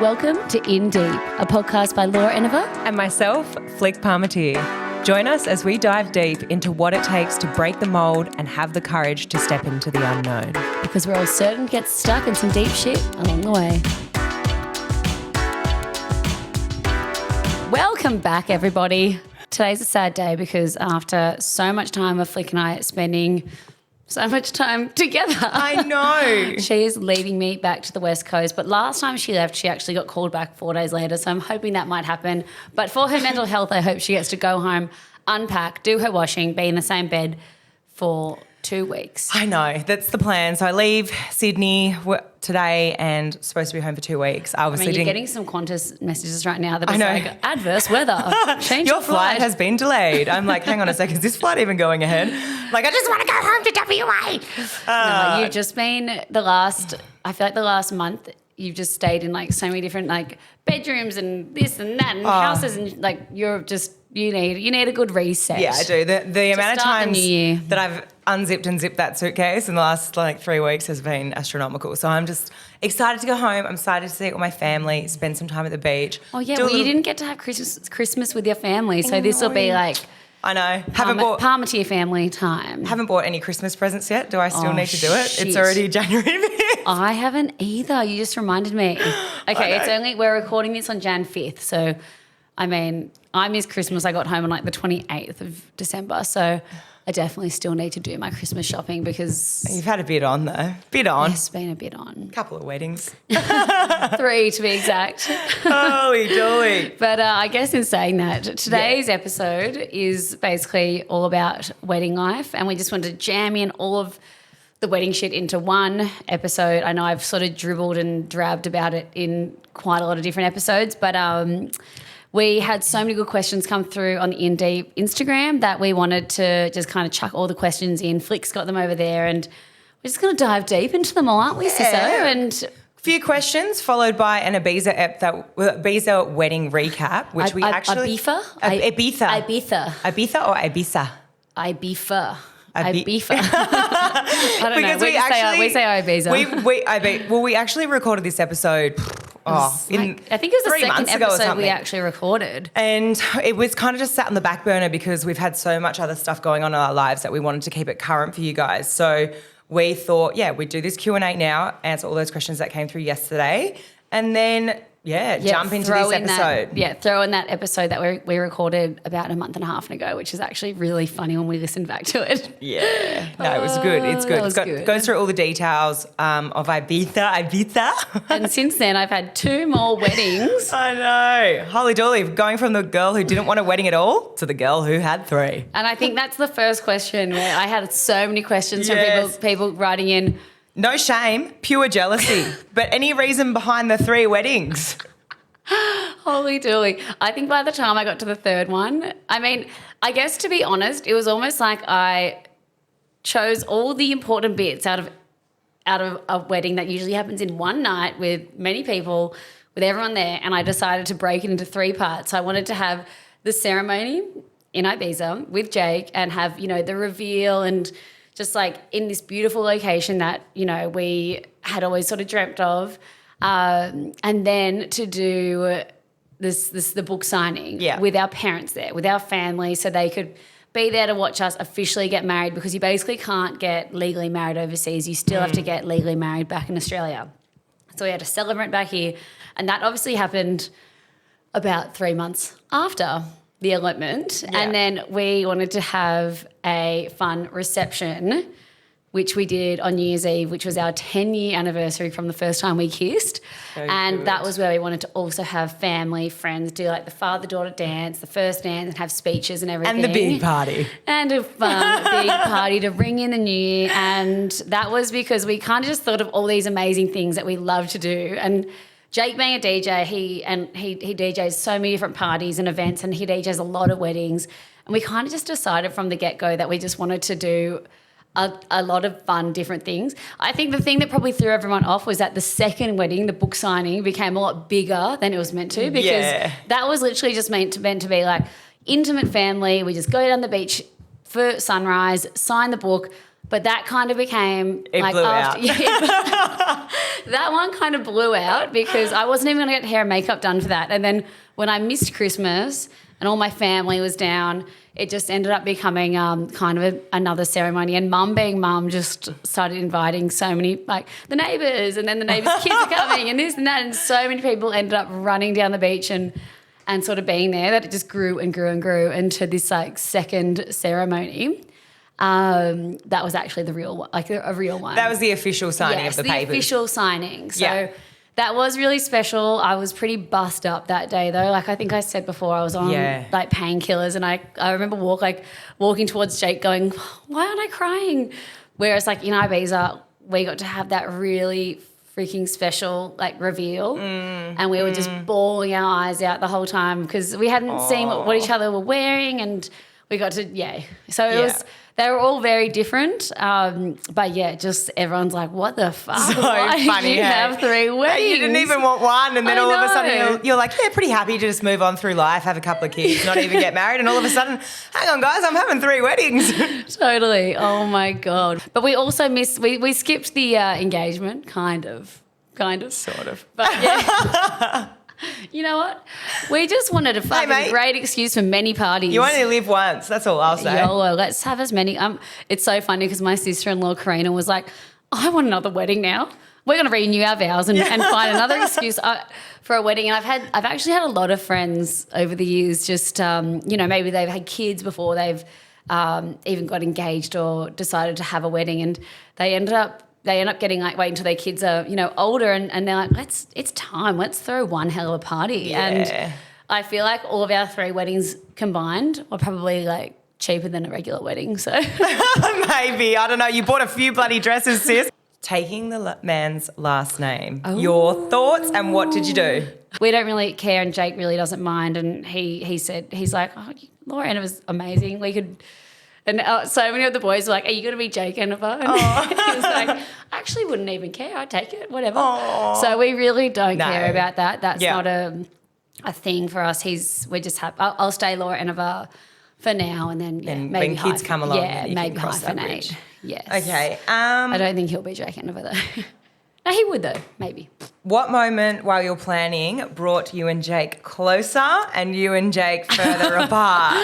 Welcome to In Deep, a podcast by Laura Eniver and myself, Flick Parmentier. Join us as we dive deep into what it takes to break the mould and have the courage to step into the unknown. because we're all certain to get stuck in some deep shit along the way. Welcome back, everybody. Today's a sad day because after so much time of Flick and I spending so much time together. I know. She is leaving me back to the West Coast. But last time she left, she actually got called back 4 days later. So I'm hoping that might happen. But for her mental health, I hope she gets to go home, unpack, do her washing, be in the same bed for 2 weeks. I know. That's the plan. So I leave Sydney today and supposed to be home for 2 weeks. I obviously you're getting some Qantas messages right now that are know. like, adverse weather. Change your flight has been delayed. I'm like, hang on a second, is this flight even going ahead? Like, I just want to go home to WA. No, you've just been I feel like the last month, you've just stayed in like so many different like bedrooms and this and that and houses and like you need a good reset. Yeah, I do. The amount of times the that I've unzipped and zipped that suitcase in the last like 3 weeks has been astronomical. So I'm just excited to go home. I'm excited to see it with my family, spend some time at the beach. Oh yeah, you didn't get to have Christmas with your family, so this will be like I know. Parmentier family time. Haven't bought any Christmas presents yet. Do I still need to do it? Shit. It's already January 5th. I haven't either. You just reminded me. Okay, we're recording this on Jan 5th, so I mean, I missed Christmas. I got home on like the 28th of December, so I definitely still need to do my Christmas shopping because... You've had a bit on though. Bit on. It's been a bit on. Couple of weddings. 3 to be exact. Holy dooly. But I guess in saying that, today's episode is basically all about wedding life, and we just wanted to jam in all of the wedding shit into one episode. I know I've sort of dribbled and drabbed about it in quite a lot of different episodes, but we had so many good questions come through on the In Deep Instagram that we wanted to just kind of chuck all the questions in. Flick's got them over there, and we're just going to dive deep into them all, aren't we, Siso? And few questions followed by an Ibiza wedding recap, which we actually... Ibiza or Ibiza? Ibiza. I don't know. We say Ibiza. We actually recorded this episode... I think it was the second episode we actually recorded. And it was kind of just sat on the back burner because we've had so much other stuff going on in our lives that we wanted to keep it current for you guys. So we thought, we'd do this Q&A now, answer all those questions that came through yesterday, and then... jump into this episode. Throw in that episode that we recorded about a month and a half ago, which is actually really funny when we listen back to it. Yeah. No, it was good. It's good. It goes through all the details of Ibiza. And since then, I've had 2 more weddings. I know. Holy dooly. Going from the girl who didn't want a wedding at all to the girl who had 3. And I think that's the first question where I had so many questions from people writing in. No shame, pure jealousy. But any reason behind the 3 weddings? Holy dooly. I think by the time I got to the 3rd one, I mean, I guess to be honest, it was almost like I chose all the important bits out of a wedding that usually happens in one night with many people, with everyone there, and I decided to break it into 3 parts. So I wanted to have the ceremony in Ibiza with Jake and have, the reveal and just like in this beautiful location that, we had always sort of dreamt of. And then to do the book signing with our parents there, with our family, so they could be there to watch us officially get married, because you basically can't get legally married overseas. You still have to get legally married back in Australia. So we had to celebrate back here. And that obviously happened about 3 months after the elopement. Yeah. And then we wanted to have a fun reception, which we did on New Year's Eve, which was our 10-year anniversary from the first time we kissed. That was where we wanted to also have family, friends, do like the father-daughter dance, the first dance, and have speeches and everything. And the big party. And a fun big party to ring in the new year. And that was because we kind of just thought of all these amazing things that we love to do. And Jake being a DJ, he DJs so many different parties and events, and he DJs a lot of weddings. And we kind of just decided from the get-go that we just wanted to do a lot of fun, different things. I think the thing that probably threw everyone off was that the second wedding, the book signing, became a lot bigger than it was meant to, because that was literally just meant to be like intimate family. We just go down the beach for sunrise, sign the book, But that kind of became It blew out. Yeah, that one kind of blew out because I wasn't even going to get hair and makeup done for that. And then when I missed Christmas and all my family was down, it just ended up becoming kind of another ceremony. And mum being mum just started inviting so many, like the neighbours, and then the neighbours' kids are coming and this and that. And so many people ended up running down the beach and sort of being there that it just grew and grew and grew into this like second ceremony. That was actually the real one, like a real one. That was the official signing of the papers. The official signing. So Yeah. that was really special. I was pretty bust up that day though. Like I think I said before, I was on like painkillers, and I remember walking towards Jake going, why aren't I crying? Whereas like in Ibiza, we got to have that really freaking special like reveal, and we were just bawling our eyes out the whole time because we hadn't seen what each other were wearing, and we got to So it was. They were all very different, but yeah, just everyone's like, "What the fuck? So Why funny. did you have 3 weddings? You didn't even want one, and then I all of a know. sudden you're like, yeah, pretty happy to just move on through life, have a couple of kids, not even get married, and all of a sudden, hang on, guys, I'm having 3 weddings. Totally. Oh my god! But we also missed. We skipped the engagement, kind of, Sort of. But yeah. You know what? We just wanted a fucking mate. great excuse for many parties. You only live once. That's all I'll say. YOLO, let's have as many. It's so funny because my sister-in-law, Karina, was like, I want another wedding now. We're going to renew our vows and find another excuse for a wedding. And I've actually had a lot of friends over the years just, maybe they've had kids before they've even got engaged or decided to have a wedding, and they end up getting like wait until their kids are older, and they're like, it's time, let's throw one hell of a party. And I feel like all of our 3 weddings combined were probably like cheaper than a regular wedding. So Maybe, I don't know. You bought a few bloody dresses, sis. Taking the man's last name. Your thoughts and what did you do? we don't really care, and Jake really doesn't mind. And he said, he's like, Laura, and it was amazing. We could. And so many of the boys were like, are you going to be Jake Jennifer? And he was like, I actually wouldn't even care. I'd take it, whatever. So we really don't care about that. That's not a thing for us. We're just happy. I'll stay Laura Jennifer for now, and then maybe when kids come along, you maybe can cross that hyphenate. bridge. Yes. Okay. I don't think he'll be Jake Jennifer though. No, he would though, maybe. What moment while you're planning brought you and Jake closer and you and Jake further apart?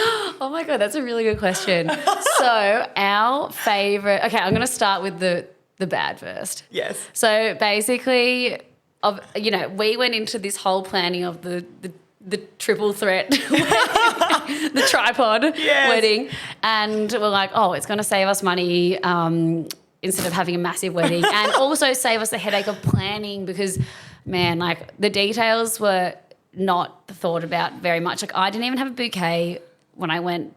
Oh my God, that's a really good question. So our favourite, okay, I'm going to start with the bad first. Yes. So basically, we went into this whole planning of the triple threat, the tripod wedding, and we're like, oh, it's going to save us money instead of having a massive wedding, and also save us the headache of planning because, man, like the details were not thought about very much. Like I didn't even have a bouquet when I went.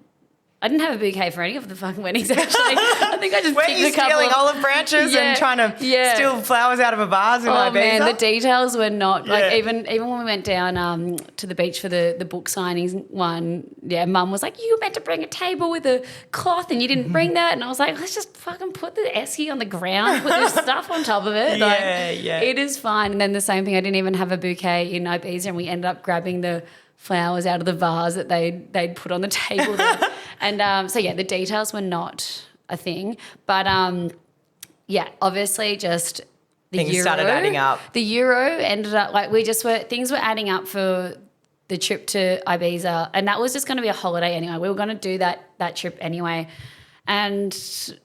I didn't have a bouquet for any of the fucking weddings, actually. I think I just Were picked you a couple. stealing olive branches and trying to steal flowers out of a vase in Ibiza? Oh man, the details were not like even when we went down to the beach for the book signings one. Yeah, Mum was like, "You meant to bring a table with a cloth and you didn't bring that," and I was like, "Let's just fucking put the esky on the ground, put this stuff on top of it. It is fine." And then the same thing. I didn't even have a bouquet in Ibiza, and we ended up grabbing the flowers out of the vase that they'd put on the table there. And the details were not a thing. But obviously just the Things euro started adding up. The euro ended up like things were adding up for the trip to Ibiza, and that was just going to be a holiday anyway. We were going to do that trip anyway. And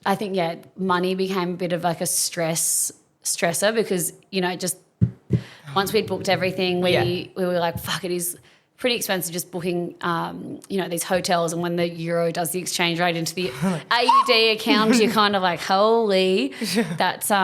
I think money became a bit of like a stressor because, just once we'd booked everything, we were like, fuck, it is pretty expensive just booking, these hotels, and when the euro does the exchange rate into the AUD account, you're kind of like, holy, that's, but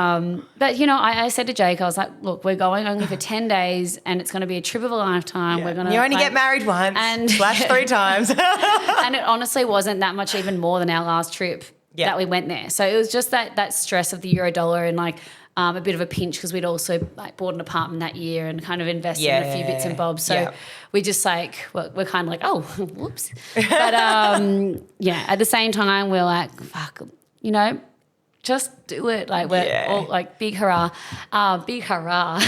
I said to Jake, I was like, look, we're going only for 10 days and it's going to be a trip of a lifetime. Yeah. We're going to, you only get married once and / 3 times. And it honestly wasn't that much even more than our last trip that we went there. So it was just that stress of the euro dollar and like, a bit of a pinch because we'd also like bought an apartment that year and kind of invested in a few bits and bobs. So we just like, we're kind of like, oh, whoops. But at the same time, we're like, fuck, just do it. Like we're all like big hurrah, big hurrah.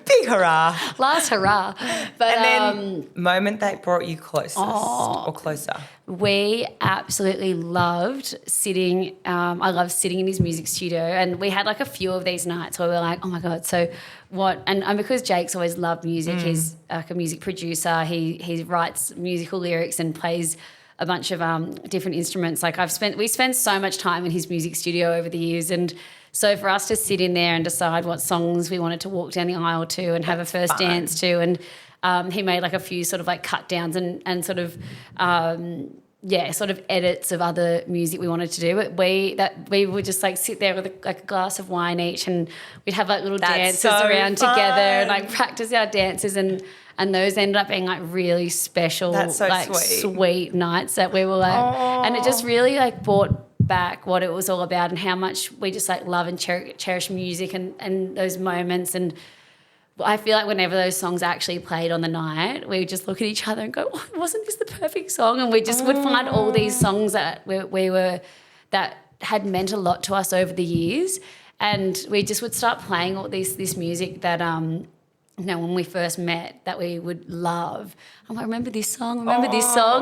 Big hurrah. Last hurrah. But And then moment that brought you closest or closer. we absolutely loved sitting. I loved sitting in his music studio, and we had like a few of these nights where we were like, oh my God, so what? And because Jake's always loved music, he's like a music producer. He writes musical lyrics and plays a bunch of different instruments. Like we spent so much time in his music studio over the years, and so for us to sit in there and decide what songs we wanted to walk down the aisle to and have a first dance to, and he made like a few sort of like cut downs and sort of sort of edits of other music we wanted to do. But we would just like sit there with a glass of wine each, and we'd have like little dances around together and like practice our dances, and those ended up being like really special, sweet nights that we were like, and it just really like brought back what it was all about and how much we just like love and cherish music and those moments. And I feel like whenever those songs actually played on the night, we would just look at each other and go, oh, wasn't this the perfect song? And we just would find all these songs that that had meant a lot to us over the years, and we just would start playing all this music that when we first met that we would love. I'm like, remember this song,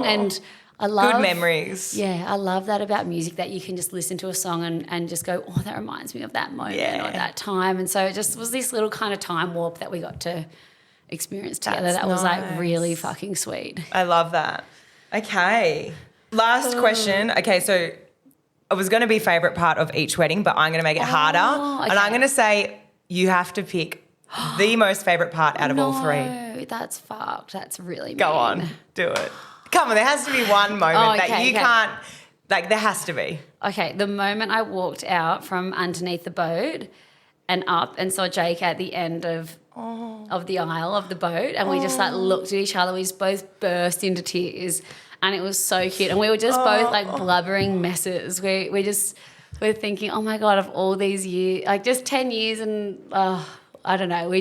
and I love good memories. Yeah, I love that about music, that you can just listen to a song and just go, oh, that reminds me of that moment or that time. And so it just was this little kind of time warp that we got to experience together. That was like really fucking sweet. I love that. Okay. Last question. Okay, so it was going to be favourite part of each wedding, but I'm going to make it harder. Okay. And I'm going to say you have to pick the most favourite part out of all three. No, that's fucked. That's really mean. Go on. Do it. Come on, there has to be one moment that you can't, like there has to be. Okay, the moment I walked out from underneath the boat and up and saw Jake at the end of the aisle of the boat, and we just like looked at each other, we just both burst into tears, and it was so cute. And we were just both like blubbering messes. We're thinking, oh my God, of all these years, like just 10 years and I don't know,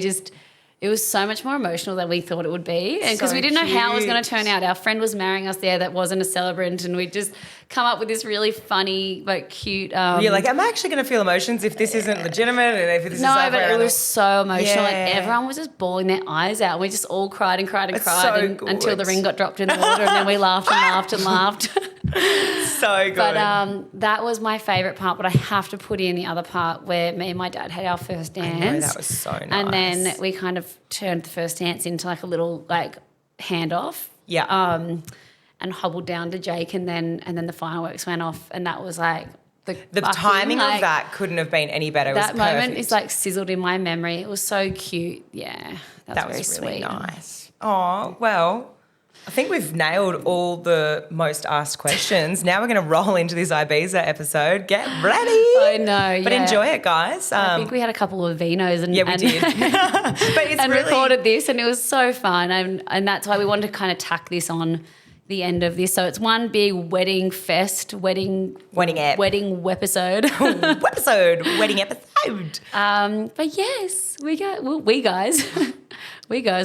it was so much more emotional than we thought it would be. And because we didn't know how it was going to turn out. Our friend was marrying us there that wasn't a celebrant, and we'd just come up with this really funny, like cute... You're like, am I actually going to feel emotions if this isn't legitimate? And if this is but it was so emotional. Yeah. Like everyone was just bawling their eyes out. We just all cried and cried and cried until the ring got dropped in the water, and then we laughed and laughed and laughed. So good. But that was my favourite part, but I have to put in the other part where me and my dad had our first dance. I know, that was so nice. And then we kind of turned the first dance into like a little like handoff. Yeah. And hobbled down to Jake, and then the fireworks went off, and that was like the timing of that couldn't have been any better. That moment is like sizzled in my memory. It was so cute. Yeah. That was really sweet. Nice. Oh, well, I think we've nailed all the most asked questions. Now we're going to roll into this Ibiza episode. Get ready. I know, but enjoy it, guys. I think we had a couple of vinos and we did. But it's recorded this, and it was so fun. And that's why we wanted to kind of tack this on the end of this. So it's one big wedding fest, wedding episode. Wedding episode. But yes, we guys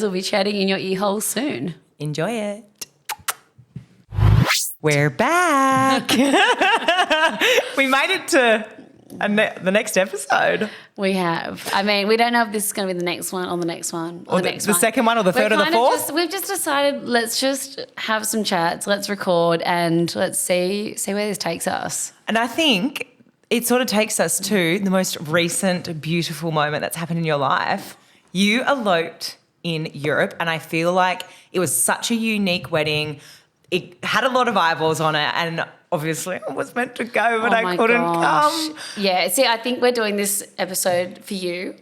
will be chatting in your ear hole soon. Enjoy it. We're back. We made it to the next episode. We have. I mean, we don't know if this is going to be the next one or the next one or the next one. The second one or the third or the fourth? We've just decided let's just have some chats, let's record, and let's see where this takes us. And I think it sort of takes us to the most recent beautiful moment that's happened in your life. You eloped in Europe, and I feel like it was such a unique wedding. It had a lot of eyeballs on it, and obviously I was meant to go, but I couldn't come. Yeah, see, I think we're doing this episode for you.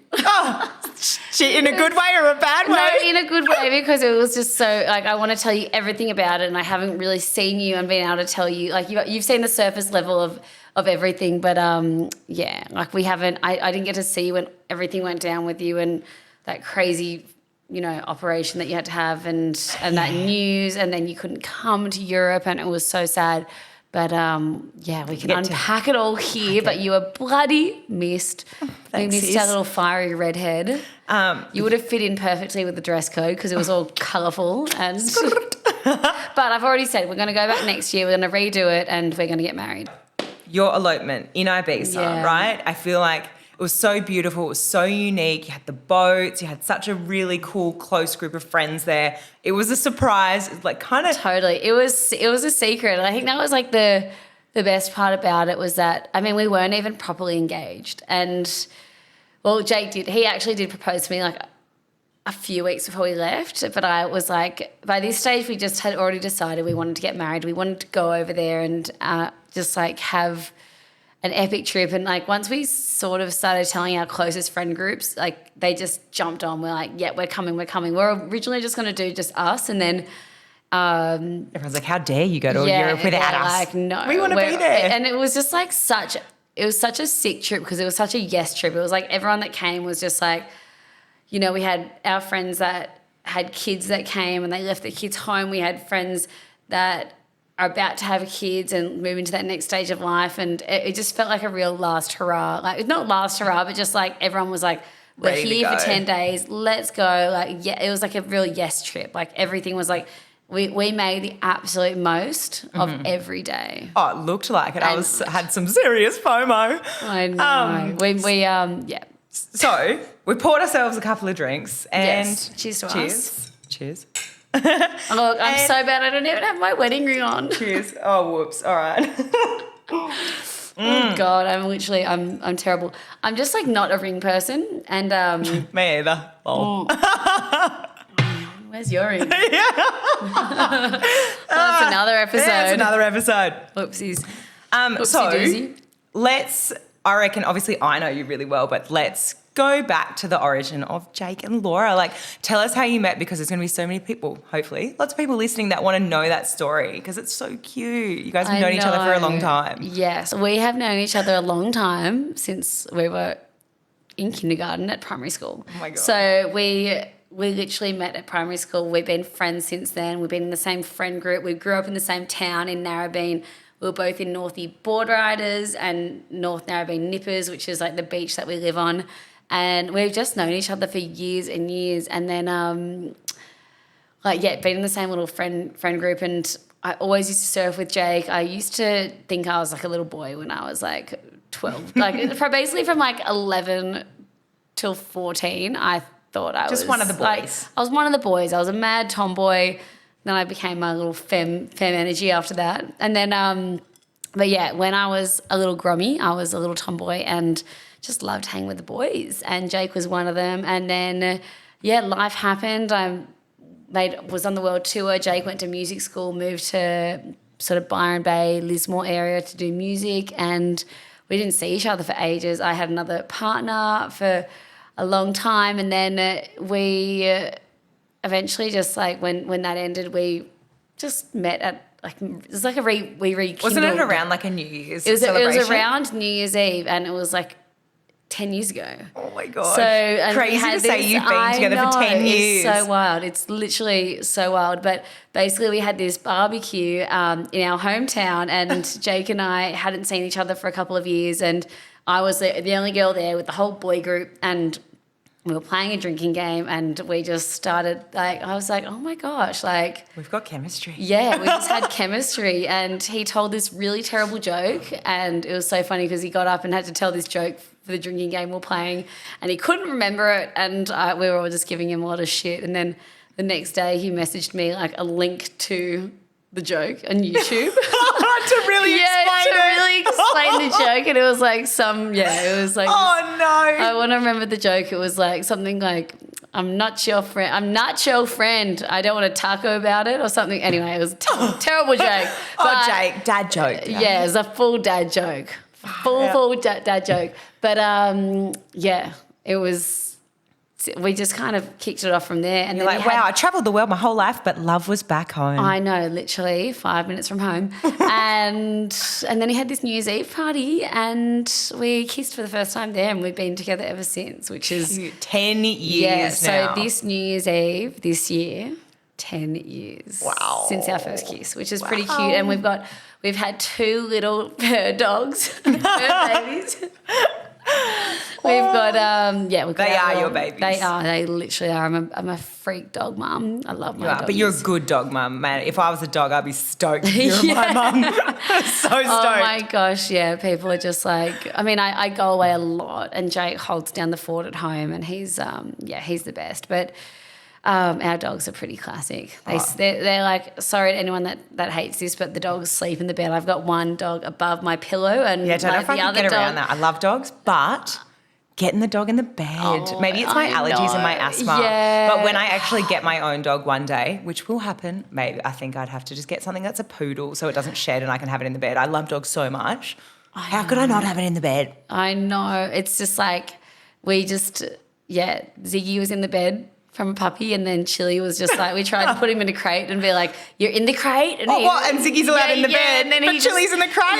In a good way or a bad way? No, in a good way, because it was just so, like, I want to tell you everything about it, and I haven't really seen you and been able to tell you. Like, you've seen the surface level of everything, but, like we haven't, I didn't get to see when everything went down with you and that crazy operation that you had to have and that news, and then you couldn't come to Europe, and it was so sad. But, we can unpack it all here, but you were bloody missed. Thanks, we missed our little fiery redhead. You would have fit in perfectly with the dress code because it was all colourful. But I've already said we're going to go back next year, we're going to redo it, and we're going to get married. Your elopement in Ibiza, right? I feel like It was so beautiful. It was so unique. You had the boats. You had such a really cool, close group of friends there. It was a surprise. It was like kind of Totally. It was a secret. And I think that was like the best part about it was that, I mean, we weren't even properly engaged. And, well, Jake did. He actually did propose to me like a few weeks before we left. But I was like, by this stage, we just had already decided we wanted to get married. We wanted to go over there and just like have an epic trip. And like once we sort of started telling our closest friend groups, like they just jumped on. We're like, yeah, we're coming. We're originally just going to do just us. And then everyone's like, how dare you go to Europe without us? Like, no. We want to be there. And it was just like it was such a sick trip because it was such a yes trip. It was like everyone that came was just like, you know, we had our friends that had kids that came and they left their kids home. We had friends that are about to have kids and move into that next stage of life. And it just felt like a real last hurrah. Like, not last hurrah, but just like everyone was like, we're here for 10 days. Let's go. Like, yeah, it was like a real yes trip. Like everything was like, we made the absolute most of every day. Oh, it looked like it. I had some serious FOMO. I know. Yeah. So we poured ourselves a couple of drinks and yes. Cheers to us. Cheers. Oh, look, I'm so bad. I don't even have my wedding ring on. Cheers. Oh, whoops. All right. Oh God, I'm terrible. I'm just like not a ring person, and me either. Oh. Where's your ring? That's another episode. That's another episode. Oopsies. So I reckon, obviously I know you really well, but let's go back to the origin of Jake and Laura. Like, tell us how you met, because there's going to be so many people, hopefully, lots of people listening that want to know that story because it's so cute. You guys have known each other for a long time. Yes, we have known each other a long time since we were in kindergarten at primary school. Oh my God. So we literally met at primary school. We've been friends since then. We've been in the same friend group. We grew up in the same town in Narrabeen. We were both in Northie Board Riders and North Narrabeen Nippers, which is like the beach that we live on. And we've just known each other for years and years. And then, been in the same little friend group. And I always used to surf with Jake. I used to think I was like a little boy when I was like 12. Like basically from like 11 till 14, I thought I was just one of the boys. Like, I was one of the boys. I was a mad tomboy. Then I became my little femme energy after that. And then, when I was a little grummy, I was a little tomboy and just loved hanging with the boys. And Jake was one of them. And then, life happened. I was on the world tour. Jake went to music school, moved to sort of Byron Bay, Lismore area to do music. And we didn't see each other for ages. I had another partner for a long time. And then we eventually just like when that ended, we just met at it was like we rekindled. Wasn't it around like a New Year's It celebration? was around New Year's Eve, and it was like 10 years ago. Oh my God. So crazy to say you've been together for 10 years. It's so wild. It's literally so wild. But basically we had this barbecue in our hometown, and Jake and I hadn't seen each other for a couple of years, and I was the only girl there with the whole boy group, and we were playing a drinking game, and we just started I was like, oh my gosh, like we've got chemistry. Yeah, we just had chemistry. And he told this really terrible joke, and it was so funny because he got up and had to tell this joke for the drinking game we were playing, and he couldn't remember it, and we were all just giving him a lot of shit. And then the next day he messaged me like a link to the joke on YouTube. to really explain the joke. And it was like it was like, oh no, I want to remember the joke. It was like something like, I'm not your friend, I don't want to taco about it or something. Anyway, it was a terrible joke. But, Jake, dad joke. Yeah, it was a full dad joke. Full dad joke. But it was, we just kind of kicked it off from there. And you're like, wow, I travelled the world my whole life, but love was back home. I know, literally 5 minutes from home. and then he had this New Year's Eve party, and we kissed for the first time there, and we've been together ever since, which is 10 years now. So this New Year's Eve this year, 10 years. Wow. Since our first kiss, which is pretty cute. And we've had 2 little bird dogs, bird babies. We've got we've got They our are your little- babies. They are. They literally are. I'm a freak dog mum. I love my Yeah, doggies. but you're a good dog mum, man. If I was a dog, I'd be stoked if you were Yeah. my mum. So stoked. Oh my gosh, yeah. People are just like, I mean, I go away a lot and Jake holds down the fort at home and he's the best. But our dogs are pretty classic. They're like, sorry to anyone that hates this, but the dogs sleep in the bed. I've got one dog above my pillow and Yeah, don't know like if I the can other get dog. around that. I love dogs, but getting the dog in the bed. Oh, Maybe it's my I allergies and my know. asthma. Yeah. But when I actually get my own dog one day, which will happen, maybe I think I'd have to just get something that's a poodle so it doesn't shed and I can have it in the bed. I love dogs so much. How could I not have it in the bed? I know. It's just like Ziggy was in the bed from a puppy and then Chili was just like, we tried to put him in a crate and be like, you're in the crate? And And Ziggy's allowed in the bed, and then but Chili's in the crate?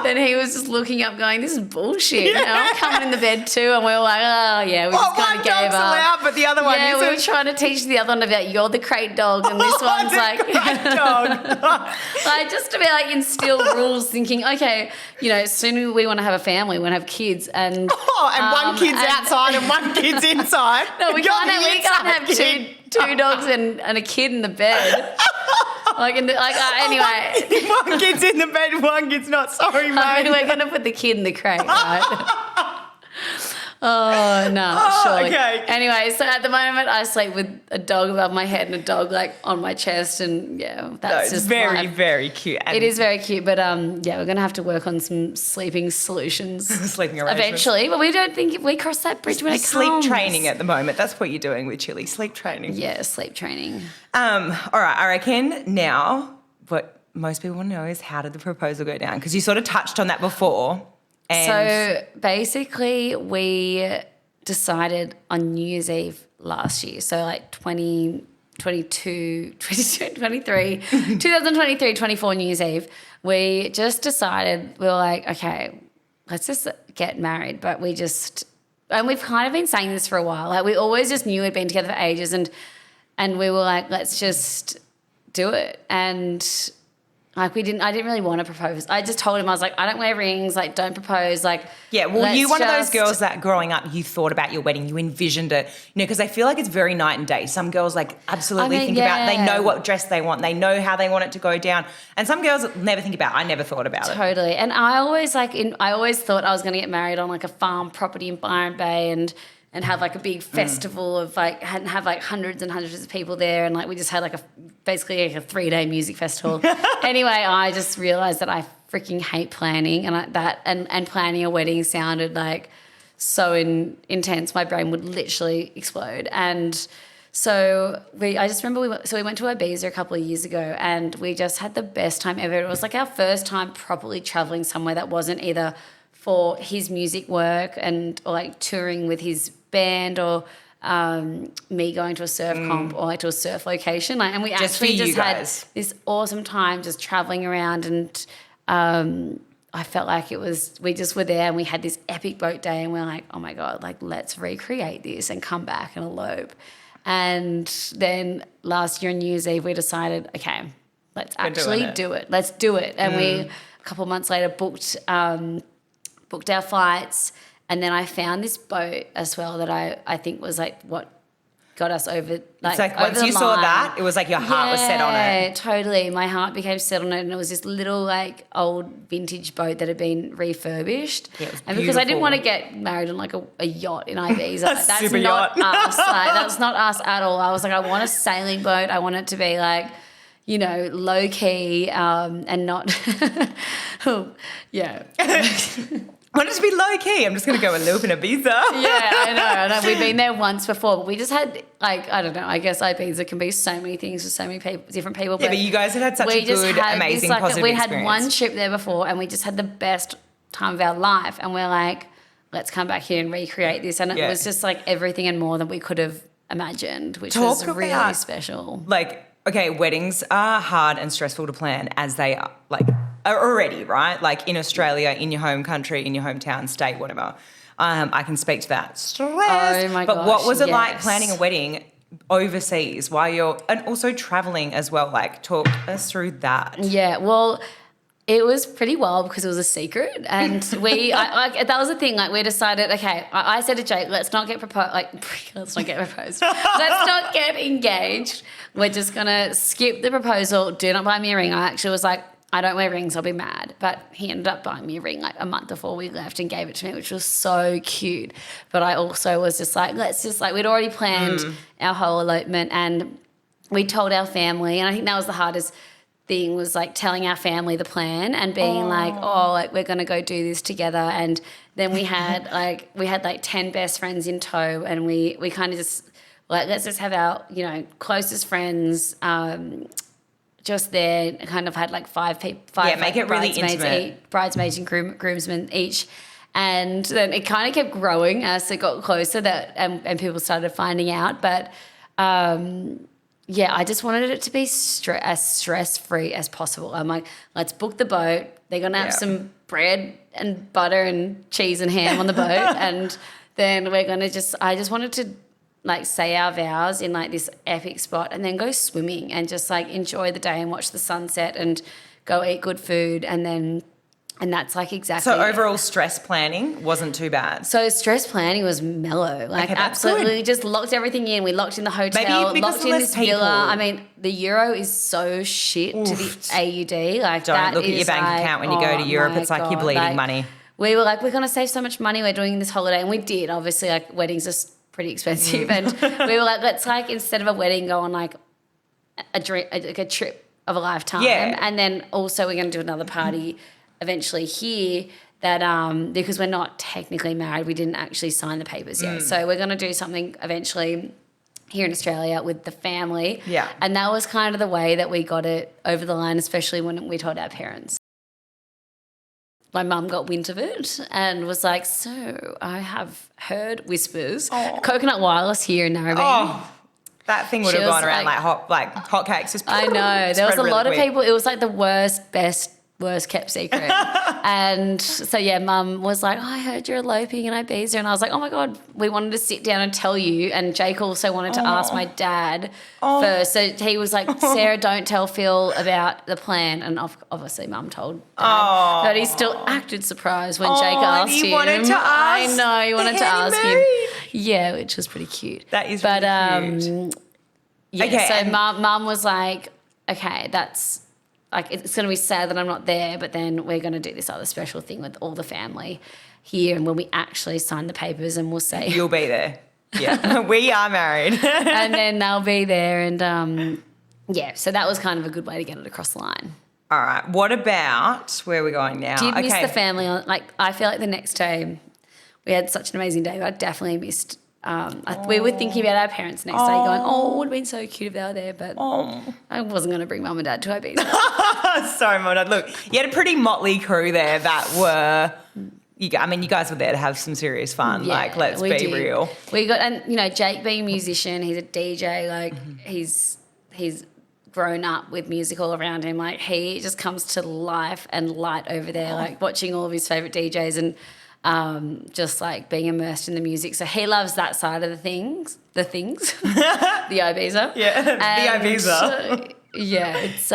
Then he was just looking up going, this is bullshit. And I'm coming in the bed too and we were like, oh yeah, we just kind one of gave dog's up. allowed, but the other one Yeah, isn't. we were trying to teach the other one about you're the crate dog and this one's the like crate dog. like just to be like instill rules thinking, okay, soon we want to have a family, we want to have kids and One kid's outside and one kid's inside. No, we You're can't the have inside kid. two dogs and a kid in the bed. Anyway, One kid's in the bed, one kid's not. Sorry, mate. I mean, we're going to put the kid in the crate, right? Oh, no, surely. Okay. Anyway, so at the moment I sleep with a dog above my head and a dog like on my chest and that's It's just very, very cute. And It is very cute, but we're going to have to work on some sleeping solutions sleeping arrangements. eventually, but we don't think we cross that bridge when it Sleep comes. training at the moment. That's what you're doing with Chili. Sleep training. Yeah, sleep training. All right. I reckon now what most people want to know is how did the proposal go down? Because you sort of touched on that before. And So basically, we decided on New Year's Eve last year, so like 2023, 24 New Year's Eve, we just decided, we were like, okay, let's just get married. But and we've kind of been saying this for a while. Like we always just knew we'd been together for ages and we were like, let's just do it. And I didn't really want to propose. I just told him, I was like, I don't wear rings, like don't propose. Like, yeah, well, you one of those just- girls that growing up, you thought about your wedding, you envisioned it, because I feel like it's very night and day. Some girls like absolutely think about, they know what dress they want, they know how they want it to go down. And some girls never think about it. I never thought about it. Totally. And I always thought I was going to get married on like a farm property in Byron Bay and have like a big festival of like, and have like hundreds and hundreds of people there. And like, we just had like basically like a 3-day music festival. Anyway, I just realized that I freaking hate planning and planning a wedding sounded like so intense. My brain would literally explode. And so I just remember we went to Ibiza a couple of years ago and we just had the best time ever. It was like our first time properly traveling somewhere that wasn't either for his music work or like touring with his band or me going to a surf comp or like to a surf location. Like, and we Just actually for you just had guys. this awesome time just traveling around and I felt like we just were there and we had this epic boat day and we're like, oh my God, like let's recreate this and come back and elope. And then last year on New Year's Eve, we decided, okay, let's actually do it. Let's do it. And we, a couple of months later, booked our flights. And then I found this boat as well that I think was like what got us over. It's like once you saw that, it was like your heart was set on it. Yeah, totally. My heart became set on it, and it was this little like old vintage boat that had been refurbished. Yeah, it was and because I didn't beautiful. want to get married on like a yacht in Ibiza, like, that's super not yacht. us. Like, that's not us at all. I was like, I want a sailing boat. I want it to be like, low key and not. Yeah. I want it to be low key. I'm just going to go elope in Ibiza. Yeah, I know. We've been there once before, but we just had like, I don't know, I guess Ibiza can be so many things for so many people, different people. Yeah, but you guys had such a good, amazing, positive we experience. had one trip there before and we just had the best time of our life and we're like, let's come back here and recreate this. And it was just like everything and more than we could have imagined, which was really about- special. Like, okay, weddings are hard and stressful to plan as they are, are already, right? Like in Australia, in your home country, in your hometown, state, whatever. I can speak to that. Stress. Oh my But what gosh, was it like yes. planning a wedding overseas while and also traveling as well? Like, talk us through that. Yeah, well, It was pretty wild because it was a secret, and that was the thing. Like we decided, okay. I said to Jake, let's not get proposed. Let's not get proposed. Let's not get engaged. We're just gonna skip the proposal. Do not buy me a ring. I actually was like, I don't wear rings. I'll be mad. But he ended up buying me a ring like a month before we left and gave it to me, which was so cute. But I also was just like, we'd already planned our whole elopement, and we told our family, and I think that was the hardest thing, was like telling our family the plan and being like we're going to go do this together. And then we had like 10 best friends in tow, and we kind of just like, let's just have our, closest friends just there, kind of had like five make it really intimate. Bridesmaids and groomsmen each. And then it kind of kept growing as it got closer and people started finding out. But I just wanted it to be as stress-free as possible. I'm like, let's book the boat. They're going to have some bread and butter and cheese and ham on the boat. And then we're going to I just wanted to like say our vows in like this epic spot and then go swimming and just like enjoy the day and watch the sunset and go eat good food. And that's like exactly. So overall stress planning wasn't too bad. So stress planning was mellow. Like absolutely just locked everything in. We locked in the hotel, Maybe locked in this villa. I mean, the euro is so shit to the AUD. Like don't look at your bank account when you go to Europe. It's like you're bleeding money. We were like, we're going to save so much money. We're doing this holiday. And we did. Obviously, like weddings are pretty expensive. And we were like, let's like instead of a wedding go on like a trip of a lifetime. Yeah. And then also we're going to do another party eventually here that because we're not technically married, we didn't actually sign the papers yet. So we're going to do something eventually here in Australia with the family. Yeah. And that was kind of the way that we got it over the line, especially when we told our parents. My mum got wind of it and was like, so I have heard whispers. Oh. Coconut Wireless here in Narrabeen. Oh. That thing would have gone around like hotcakes. Just I know. There was a lot of people. It was like the worst kept secret. And so, Mum was like, I heard you're eloping in Ibiza. And I was like, oh, my God, we wanted to sit down and tell you. And Jake also wanted to ask my dad first. So he was like, Sarah, don't tell Phil about the plan. And obviously Mum told Dad. But he still acted surprised when Jake asked him. He wanted to ask. I know, he wanted to ask him. Yeah, which was pretty cute. That is really cute. So Mum was like, okay, that's... like it's going to be sad that I'm not there, but then we're going to do this other special thing with all the family here, and when we actually sign the papers and we'll say... You'll be there. Yeah, we are married. And then they'll be there and, so that was kind of a good way to get it across the line. All right, what about... where are we going now? Did miss the family. I feel like the next day we had such an amazing day, but I definitely missed... we were thinking about our parents next day going, it would have been so cute if they were there, but I wasn't going to bring Mum and Dad to Ibiza. Sorry, Mum and Dad. Look, you had a pretty motley crew there that were... you guys were there to have some serious fun. Yeah, let's be real. We got, and, Jake being a musician, he's a DJ, he's grown up with music all around him. Like, he just comes to life and light over there, watching all of his favourite DJs and... just like being immersed in the music. So he loves that side of the things, the Ibiza. Yeah, the Ibiza. It's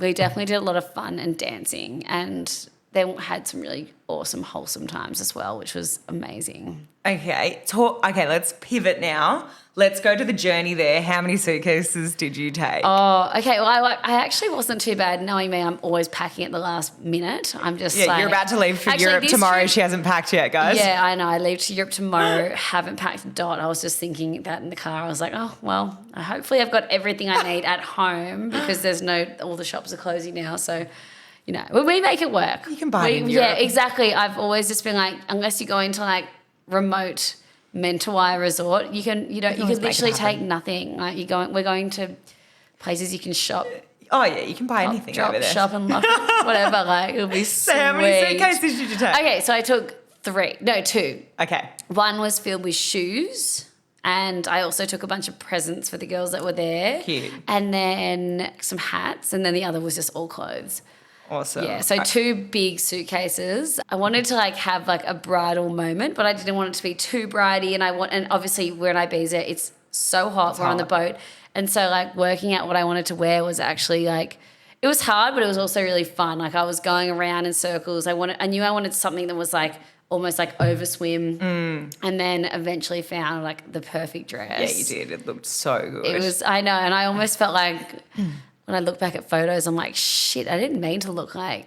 we definitely did a lot of fun and dancing, and then had some really awesome, wholesome times as well, which was amazing. Okay, let's pivot now. Let's go to the journey there. How many suitcases did you take? Oh, okay. Well, I actually wasn't too bad. Knowing me, I'm always packing at the last minute. I'm just you're about to leave for Europe tomorrow. She hasn't packed yet, guys. Yeah, I know. I leave to Europe tomorrow. Haven't packed a dot. I was just thinking that in the car. I was like, oh, well, hopefully I've got everything I need at home because all the shops are closing now. So, we make it work. You can buy it in Europe. Yeah, exactly. I've always just been like, unless you go into remote Mentawai resort, you can literally take nothing. We're going to places you can shop. Oh yeah, you can buy anything over there. Shop and lock it, whatever. It'll be sweet. So how many suitcases did you take? Okay, so I took 2. Okay. One was filled with shoes, and I also took a bunch of presents for the girls that were there. Cute. And then some hats, and then the other was just all clothes. Awesome. Yeah, so 2 big suitcases. I wanted to have a bridal moment, but I didn't want it to be too bridey. And obviously we're in Ibiza. It's so hot. We're on the boat, and so working out what I wanted to wear was actually it was hard, but it was also really fun. Like I was going around in circles. I knew I wanted something that was like almost like over swim, and then eventually found like the perfect dress. Yeah, you did. It looked so good. It was, I know, and I almost felt like when I look back at photos, I'm like, shit, I didn't mean to look like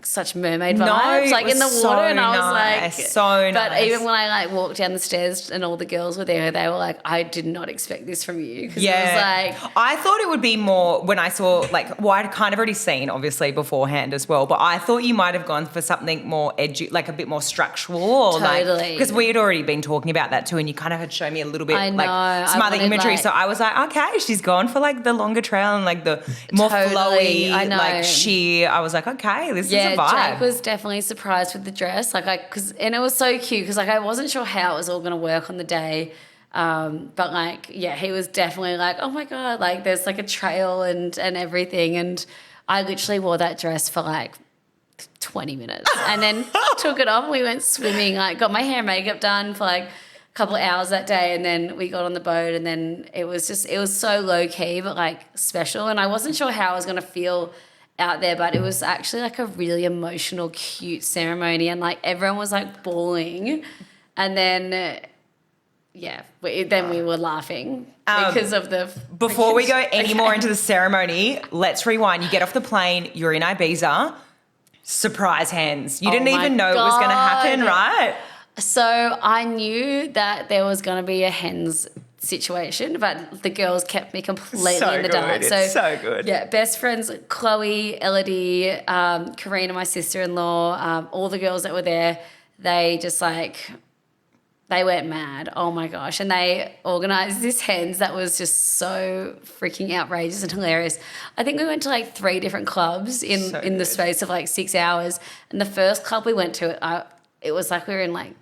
such mermaid vibes, like in the water, so and I was nice, like, so But nice. even when I like walked down the stairs and all the girls were there, they were like, I did not expect this from you, because it was like, I thought it would be more when I saw I'd kind of already seen obviously beforehand as well, but I thought you might have gone for something more edgy, like a bit more structural, or Totally. because we had already been talking about that too, and you kind of had shown me a little bit I know, like some I other wanted, imagery, like- so I was like, okay, she's gone for like the longer trail and like the more Totally, flowy, I know. like sheer. I was like, okay, this is a yeah, vibe. Jake was definitely surprised with the dress, and it was so cute because like I wasn't sure how it was all going to work on the day, but like yeah, he was definitely like, oh my god, like there's like a trail and everything, and I literally wore that dress for like 20 minutes and then took it off. We went swimming, like got my hair and makeup done for like a couple of hours that day, and then we got on the boat, and then it was so low key but like special, and I wasn't sure how I was going to feel out there, but it was actually like a really emotional, cute ceremony, and like everyone was like bawling, and then we were laughing because of the Before we go any Okay. more into the ceremony, let's rewind. You get off the plane, you're in Ibiza, surprise hens. You didn't Oh my even know it was going to happen, God. right? So I knew that there was going to be a hens situation, but the girls kept me completely So in the good. dark. It's so good. Yeah, best friends, Chloe, Elodie, Karina, my sister-in-law, all the girls that were there, they just like, they went mad. Oh my gosh. And they organised this hens that was just so freaking outrageous and hilarious. I think we went to like 3 different clubs in the good. space of like 6 hours. And the first club we went to, it was like we were in like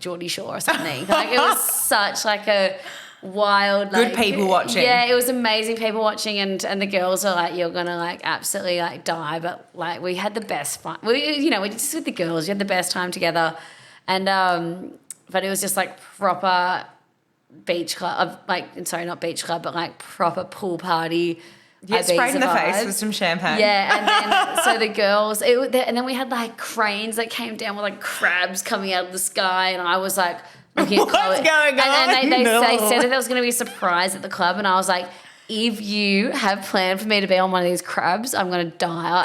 Geordie Shore or something. Like it was such like a wild, Good like, people watching. Yeah, it was amazing people watching, and the girls are like, you're gonna like absolutely like die, but like we had the best fun. We just with the girls, we had the best time together, and but it was just like proper beach club, not beach club, but like proper pool party. Get sprayed in the Ibiza face vibe. with some champagne. Yeah, and then so the girls, and then we had like cranes that came down with like crabs coming out of the sky, and I was like looking at What's Chloe. going And then they on? said that there was going to be a surprise at the club, and I was like, if you have planned for me to be on one of these crabs, I'm going to die.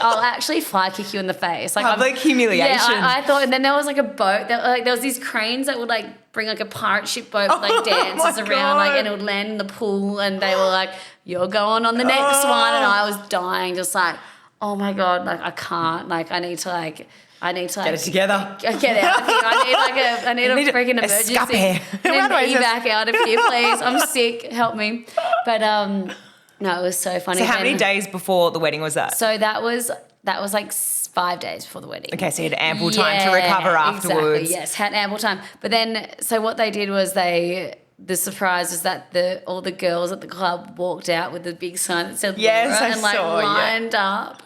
I'll actually fly kick you in the face. Like Public humiliation. Yeah, I thought, and then there was like a boat there was these cranes that would like bring like a pirate ship boat with like dances my around, like, God. and it would land in the pool, and they were like, you're going on the next one, and I was dying, just like, oh my God, like I can't, like I need to Get it together. Get out of here. I need a freaking emergency. escape. I need How do I an evac out of here, please. I'm sick. Help me. But no, it was so funny. So how many And- days before the wedding was that? So that was like 5 days before the wedding. Okay, so you had ample time to recover afterwards. Exactly, yes, had ample time. But then, so what they did was the surprise was that all the girls at the club walked out with the big sign that said Yes, Laura, I and like saw, yeah. lined up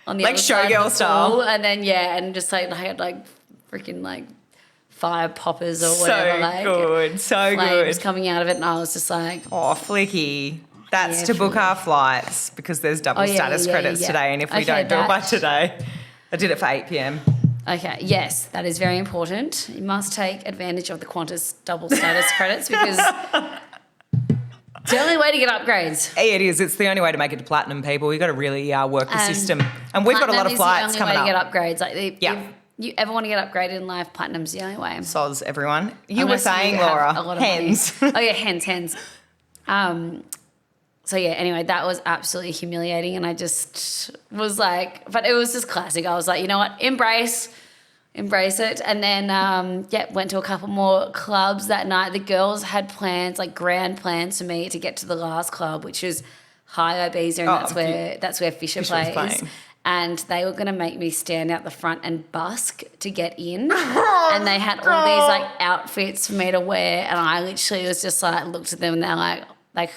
on the Like other side of showgirl the style. pool, and then and just like had like freaking like fire poppers or whatever, like So flames good. coming out of it, and I was just like, Oh, Flicky. That's Yeah, to book truly. our flights because there's double Oh, yeah, status yeah, credits yeah. today, and if we Okay, don't do it by that- today, I did it for 8 p.m. okay, yes, that is very important. You must take advantage of the Qantas double status credits because it's the only way to get upgrades. It is. It's the only way to make it to platinum, people. We've got to really work the system. And we've got a lot of flights coming Platinum is the only way up. to get upgrades. Like, Yeah. if you ever want to get upgraded in life, platinum's the only way. Soz, everyone. You Unless were saying, have Laura, a lot of hens. money. Oh yeah, hens. So yeah, anyway, that was absolutely humiliating, and I just was like, but it was just classic. I was like, you know what, embrace it. And then went to a couple more clubs that night. The girls had plans, like grand plans for me to get to the last club, which is High Ibiza, and that's where Fisher Fisher was plays. playing. And they were going to make me stand out the front and busk to get in. And they had all these like outfits for me to wear. And I literally was just like, looked at them and they're like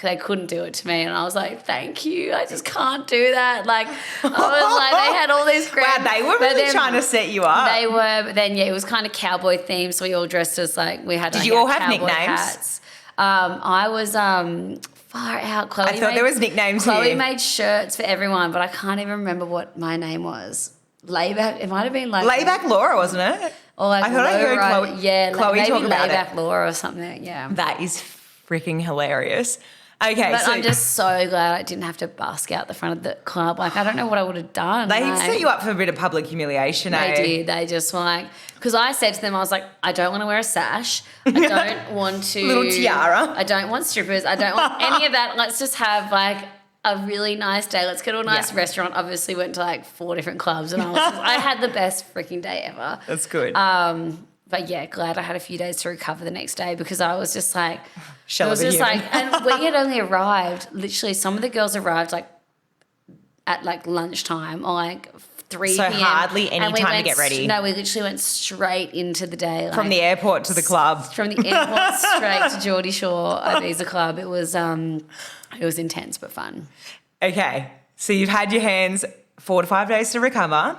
they couldn't do it to me. And I was like, thank you. I just can't do that. Like, I was like, they had all these Wow, grand. they were but really then trying to set you up. They were, but then, it was kind of cowboy themed. So we all dressed as like, we had Did like, you all have cowboy nicknames? hats. I was, Far out. Chloe I thought there was nicknames Chloe here. made shirts for everyone, but I can't even remember what my name was. Layback. It might have been like Layback Laura, wasn't it? Or like I thought I heard Chloe. Yeah, Chloe maybe talk about Layback it. Laura or something. Yeah. That is freaking hilarious. Okay, But so I'm just so glad I didn't have to busk out the front of the club. Like, I don't know what I would have done. they like, set you up for a bit of public humiliation, They eh? did. They just were like, because I said to them, I was like, I don't want to wear a sash. I don't want to. Little tiara. I don't want strippers. I don't want any of that. Let's just have like a really nice day. Let's go to a nice restaurant. Obviously went to like 4 different clubs and I had the best freaking day ever. That's good. But yeah, glad I had a few days to recover the next day because I was just like, Shell it was of a just human. like, and we had only arrived, literally some of the girls arrived like at like lunchtime or like 3 So p.m. hardly any and we time to went get ready. No, we literally went straight into the day. Like, From the airport to the club. From the airport straight to Geordie Shore Ibiza Club. It was intense but fun. Okay, so you've had your hands 4 to 5 days to recover.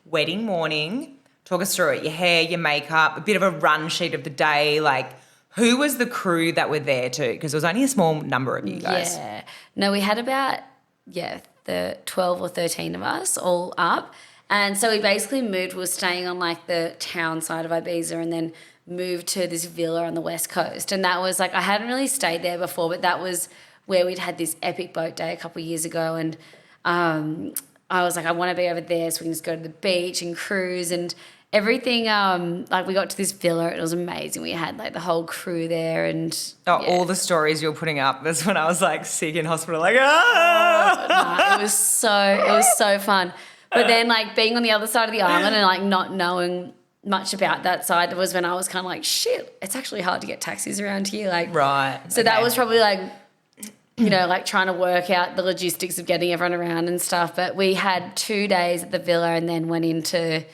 Wedding morning. Talk us through it. Your hair, your makeup, a bit of a run sheet of the day. Like, who was the crew that were there too? Because there was only a small number of you guys. Yeah. No, we had about, the 12 or 13 of us all up. And so we basically moved, we were staying on like the town side of Ibiza and then moved to this villa on the west coast. And that was like, I hadn't really stayed there before, but that was where we'd had this epic boat day a couple of years ago. And I was like, I want to be over there so we can just go to the beach and cruise and everything. Like we got to this villa, it was amazing. We had like the whole crew there and All the stories you're putting up. That's when I was like sick in hospital, like, it was so fun. But then like being on the other side of the island and like not knowing much about that side was when I was kind of like, shit, it's actually hard to get taxis around here. Like, Right. So that was probably like, like trying to work out the logistics of getting everyone around and stuff. But we had 2 days at the villa and then went into,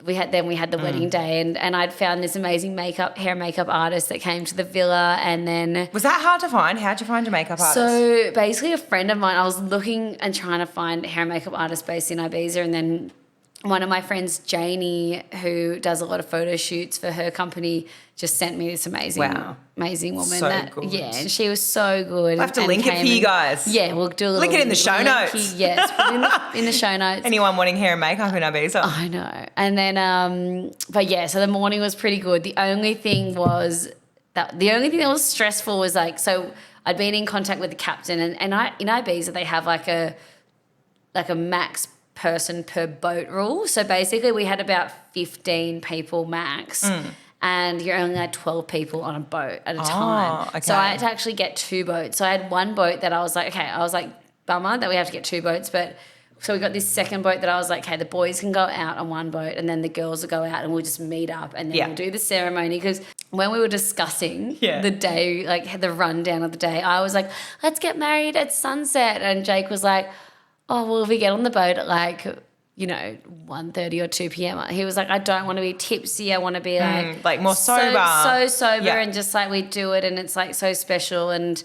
we had the wedding day and I'd found this amazing hair and makeup artist that came to the villa and then. Was that hard to find? How'd you find your makeup artist? So basically a friend of mine, I was looking and trying to find hair and makeup artist based in Ibiza and then one of my friends, Janie, who does a lot of photo shoots for her company, just sent me this amazing woman. So good. Yeah, and she was so good. We'll have to link it for you guys. Yeah, we'll do a little Link it in the show notes. Yes, put it in the show notes. Anyone wanting hair and makeup in Ibiza? I know. And then, but yeah, so the morning was pretty good. The only thing that was stressful was like, so I'd been in contact with the captain and in Ibiza they have like a max person per boat rule. So basically we had about 15 people max and you're only like 12 people on a boat at a time. Okay. So I had to actually get 2 boats. So I had one boat that I was like, bummer that we have to get 2 boats. But so we got this second boat that I was like, okay, the boys can go out on one boat and then the girls will go out and we'll just meet up and then we'll do the ceremony. Because when we were discussing the day, like the rundown of the day, I was like, let's get married at sunset. And Jake was like, oh, well, if we get on the boat at like, 1:30 or 2 p.m. He was like, I don't want to be tipsy. I want to be like more sober. So sober and just like we do it and it's like so special and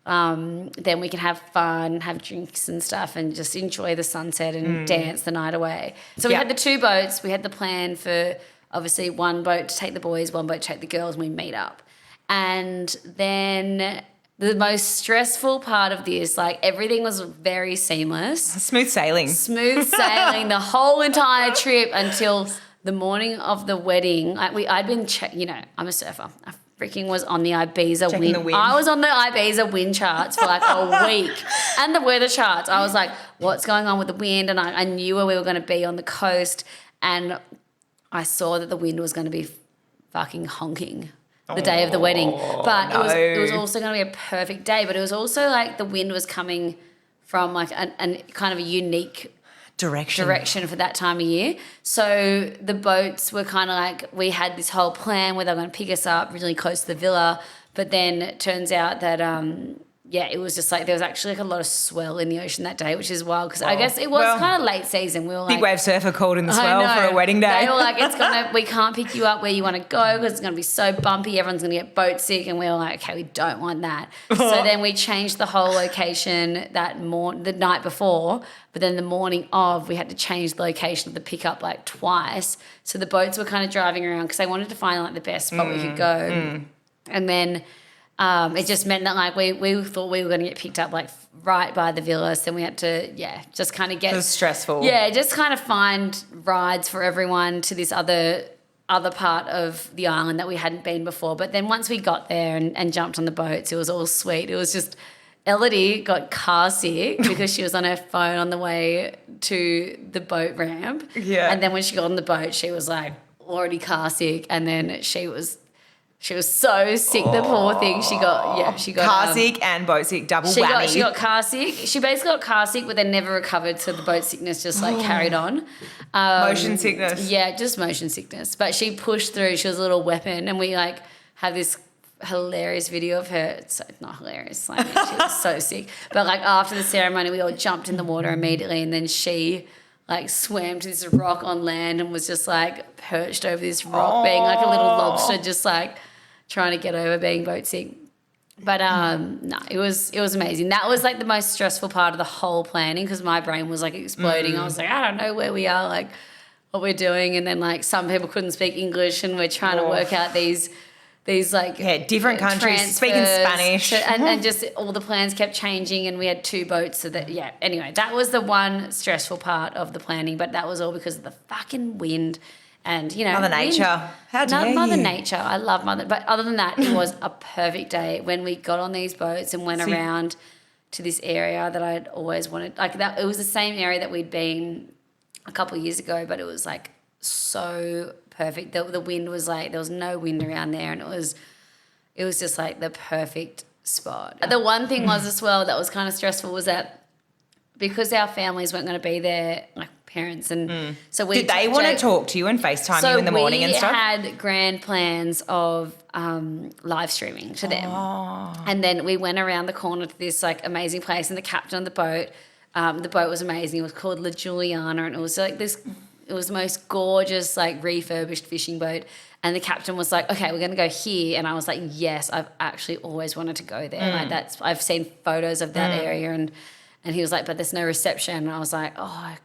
then we can have fun, have drinks and stuff and just enjoy the sunset and dance the night away. So we had the 2 boats. We had the plan for obviously one boat to take the boys, one boat to take the girls and we meet up. And then the most stressful part of this, like everything was very seamless. Smooth sailing. Smooth sailing the whole entire trip until the morning of the wedding. Like I'd been I'm a surfer. I freaking was on the Ibiza Checking the wind. I was on the Ibiza wind charts for like a week and the weather charts. I was like, what's going on with the wind? And I knew where we were going to be on the coast and I saw that the wind was going to be fucking honking the day of the wedding. But it was also going to be a perfect day. But it was also like the wind was coming from like a kind of a unique direction for that time of year. So the boats were kind of like, we had this whole plan where they were going to pick us up really close to the villa. But then it turns out that, it was just like there was actually like a lot of swell in the ocean that day, which is wild because I guess it was kind of late season. We were like, big wave surfer called in the swell for a wedding day. They were like, we can't pick you up where you want to go because it's going to be so bumpy. Everyone's going to get boat sick. And we were like, okay, we don't want that. So then we changed the whole location the night before. But then the morning of, we had to change the location of the pickup like twice. So the boats were kind of driving around because they wanted to find like the best spot we could go. And then It just meant that like we thought we were going to get picked up like right by the villa, so we had to just kind of get. It was stressful. Yeah, just kind of find rides for everyone to this other part of the island that we hadn't been before. But then once we got there and jumped on the boats, it was all sweet. It was just Elodie got car sick because she was on her phone on the way to the boat ramp. Yeah. And then when she got on the boat, she was like already car sick, and then she was so sick, the poor thing. She got car sick and boat sick, double whammy. She got car sick. She basically got car sick, but then never recovered. So the boat sickness just like carried on. Motion sickness. Yeah, just motion sickness. But she pushed through. She was a little weapon, and we like have this hilarious video of her. It's not hilarious. Like, she was so sick. But like after the ceremony, we all jumped in the water immediately, and then she like swam to this rock on land and was just like perched over this rock, being like a little lobster, just like trying to get over being boat sick. But no, it was amazing. That was like the most stressful part of the whole planning, because my brain was like exploding. I was like, I don't know where we are, like what we're doing, and then like some people couldn't speak English, and we're trying to work out these like different countries speaking Spanish, and just all the plans kept changing, and we had 2 boats, so that anyway, that was the one stressful part of the planning, but that was all because of the fucking wind. And, you know, Mother Nature. How dare you? Mother Nature. I love Mother. But other than that, it was a perfect day when we got on these boats and went around to this area that I'd always wanted. Like that, it was the same area that we'd been a couple of years ago, but it was like so perfect. The wind was like, there was no wind around there, and it was just like the perfect spot. The one thing was as well that was kind of stressful was that because our families weren't going to be there, like parents, and so we did they want to talk to you and FaceTime you in the morning and stuff? So we had grand plans of live streaming to them, and then we went around the corner to this like amazing place, and the captain of the boat was amazing. It was called La Juliana, and it was like this. It was the most gorgeous, like refurbished fishing boat. And the captain was like, "Okay, we're going to go here." And I was like, "Yes, I've actually always wanted to go there. Like I've seen photos of that area." And he was like, "But there's no reception." And I was like, "Oh,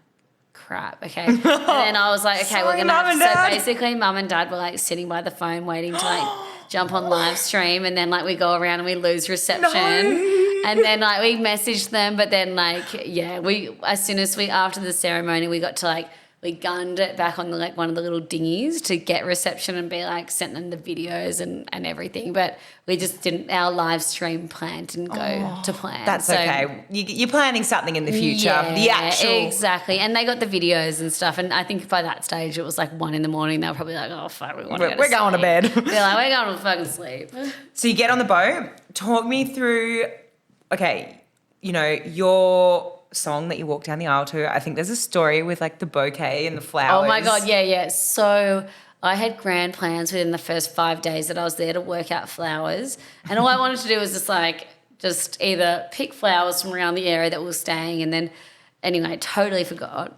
crap, okay." And then I was like, "Okay, we're going to have to." So basically, Mum and Dad were like sitting by the phone waiting to like jump on live stream, and then like we go around and we lose reception. No. And then like we messaged them, but then like we as soon as after the ceremony we got to like. We gunned it back on like one of the little dinghies to get reception and be like sent them the videos and everything. But we just didn't, our live stream plan didn't go to plan. That's okay. You're planning something in the future. Yeah, the actual. Exactly. And they got the videos and stuff. And I think by that stage it was like 1 a.m. They were probably like, oh, fuck, we're going to bed. They're like, we're going to fucking sleep. So you get on the boat. Talk me through, okay, you know, your song that you walk down the aisle to. I think there's a story with like the bouquet and the flowers. Oh my God, yeah. So I had grand plans within the first 5 days that I was there to work out flowers, and all I wanted to do was just either pick flowers from around the area that we were staying, and then anyway, totally forgot.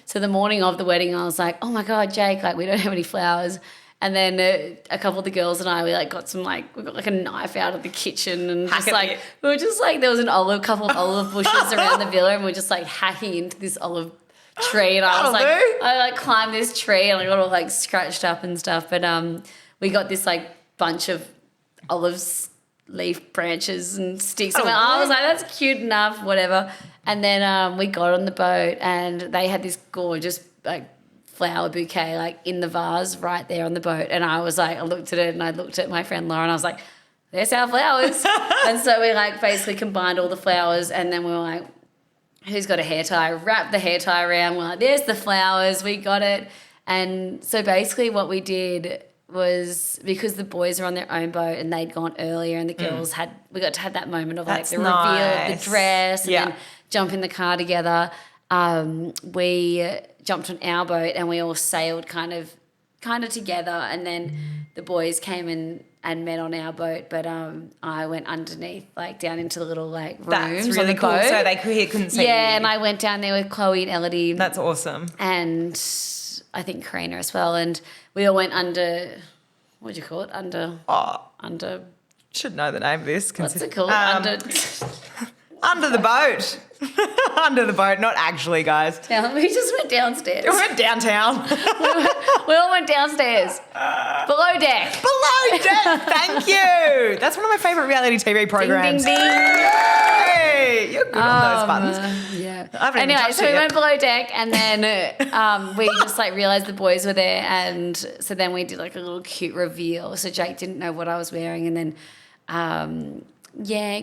So the morning of the wedding, I was like, oh my God, Jake, like we don't have any flowers. And then a couple of the girls and I, we got like a knife out of the kitchen, and just like we were just like, there was couple of olive bushes around the villa, and we were just like hacking into this olive tree, and I climbed this tree and I got all like scratched up and stuff. But we got this like bunch of olive leaf branches and sticks. And I was like, that's cute enough, whatever. And then we got on the boat, and they had this gorgeous like flower bouquet like in the vase right there on the boat, and I was like, I looked at it and I looked at my friend Lauren, I was like, there's our flowers. And so we like basically combined all the flowers, and then we were like, who's got a hair tie? Wrapped the hair tie around, we're like, there's the flowers, we got it. And so basically what we did was, because the boys are on their own boat and they'd gone earlier, and the girls we got to have that moment of like the reveal of the dress and then jump in the car together. We jumped on our boat and we all sailed kind of together, and then the boys came and met on our boat, but I went underneath, like down into the little like rooms. That's really on the cool. boat. So they couldn't see you. Yeah, and I went down there with Chloe and Elodie. That's awesome. And I think Karina as well, and we all went under. What do you call it? Under. Should know the name of this. What's it called? Under the boat. Under the boat, not actually, guys. We just went downstairs. We went downtown. We all went went downstairs. Below deck. Below deck. Thank you. That's one of my favourite reality TV programs. Ding, ding, ding. Hey, you're good on those buttons. Yeah. I haven't even Anyway, touched so it we yet. went below deck and then we just like realised the boys were there, and so then we did like a little cute reveal. So Jake didn't know what I was wearing, and then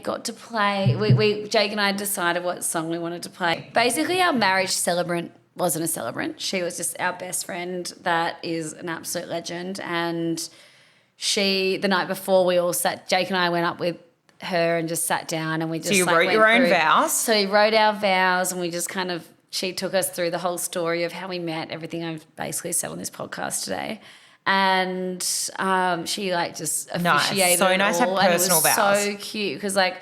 got to play. Jake and I decided what song we wanted to play. Basically, our marriage celebrant wasn't a celebrant. She was just our best friend that is an absolute legend. And the night before, we all Jake and I went up with her and just sat down, and we just So you like, wrote went your own through- vows? So we wrote our vows, and we just kind of, she took us through the whole story of how we met, everything I've basically said on this podcast today. And she like just officiated So it nice to have all, and it was personal vows. so cute because like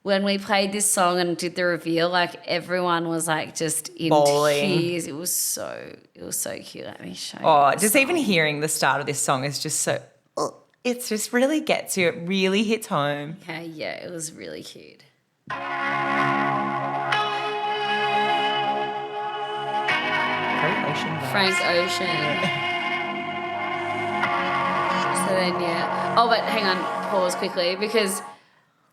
when we played this song and did the reveal, like everyone was like just in Bawling. tears. It was so cute. Let me show you. Oh, the just song. even hearing the start of this song is just so, it just really gets you. It really hits home. Okay, yeah, it was really cute. Very ocean vibes. Frank Ocean. So then, yeah. Oh, but hang on, pause quickly, because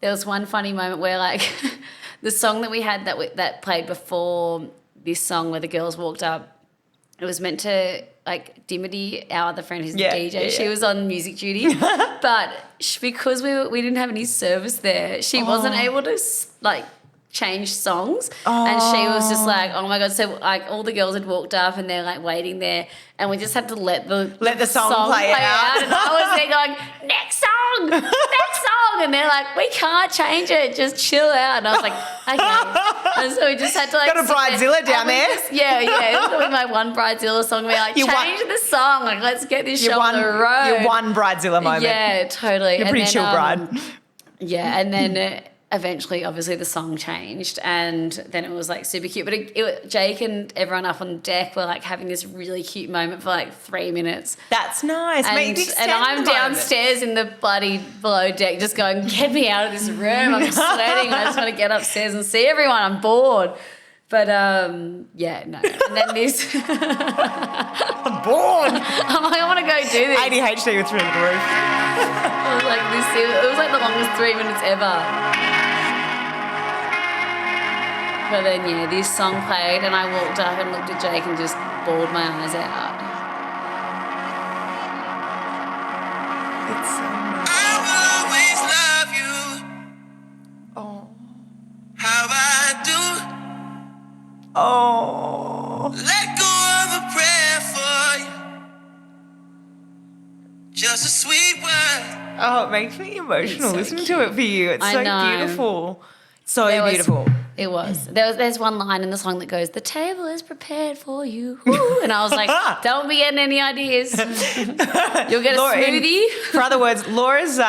there was one funny moment where, like, the song that we had that played before this song, where the girls walked up, it was meant to, like, Dimity, our other friend who's Yeah, the DJ, yeah, she yeah. was on music duty, but because we didn't have any service there, she wasn't able to, like, change songs, and she was just like, oh my god. So like all the girls had walked up and they're like waiting there, and we just had to let the song play out. and I was there going, next song, and they're like, we can't change it, just chill out. And I was like, okay. And so we just had to like Got a Bridezilla down there? Yeah, it was like my one Bridezilla song. We're like, You won- change the song, like let's get this Your show on the road. Your one Bridezilla moment. Yeah, totally. You're pretty chill bride. Yeah, and then eventually, obviously, the song changed, and then it was like super cute. But Jake and everyone up on deck were like having this really cute moment for like 3 minutes. That's nice. And, Extend I'm the moment. downstairs in the bloody below deck just going, get me out of this room. I'm sweating. I just want to get upstairs and see everyone. I'm bored. But yeah, no. And then this, I'm bored. I'm like, I want to go do this. ADHD was through the roof. It was like this. It was like the longest 3 minutes ever. But then, yeah, this song played and I walked up and looked at Jake and just bawled my eyes out. It's so nice. I will always love you. Oh. How I do. Oh. Let go of a prayer for you. Just a sweet word. Oh, it makes me emotional so listening cute. to it for you. It's I so know. beautiful. So There was- beautiful. It was. There's one line in the song that goes, the table is prepared for you. Woo. And I was like, don't be getting any ideas. You'll get a Laura, smoothie. For other words, Laura's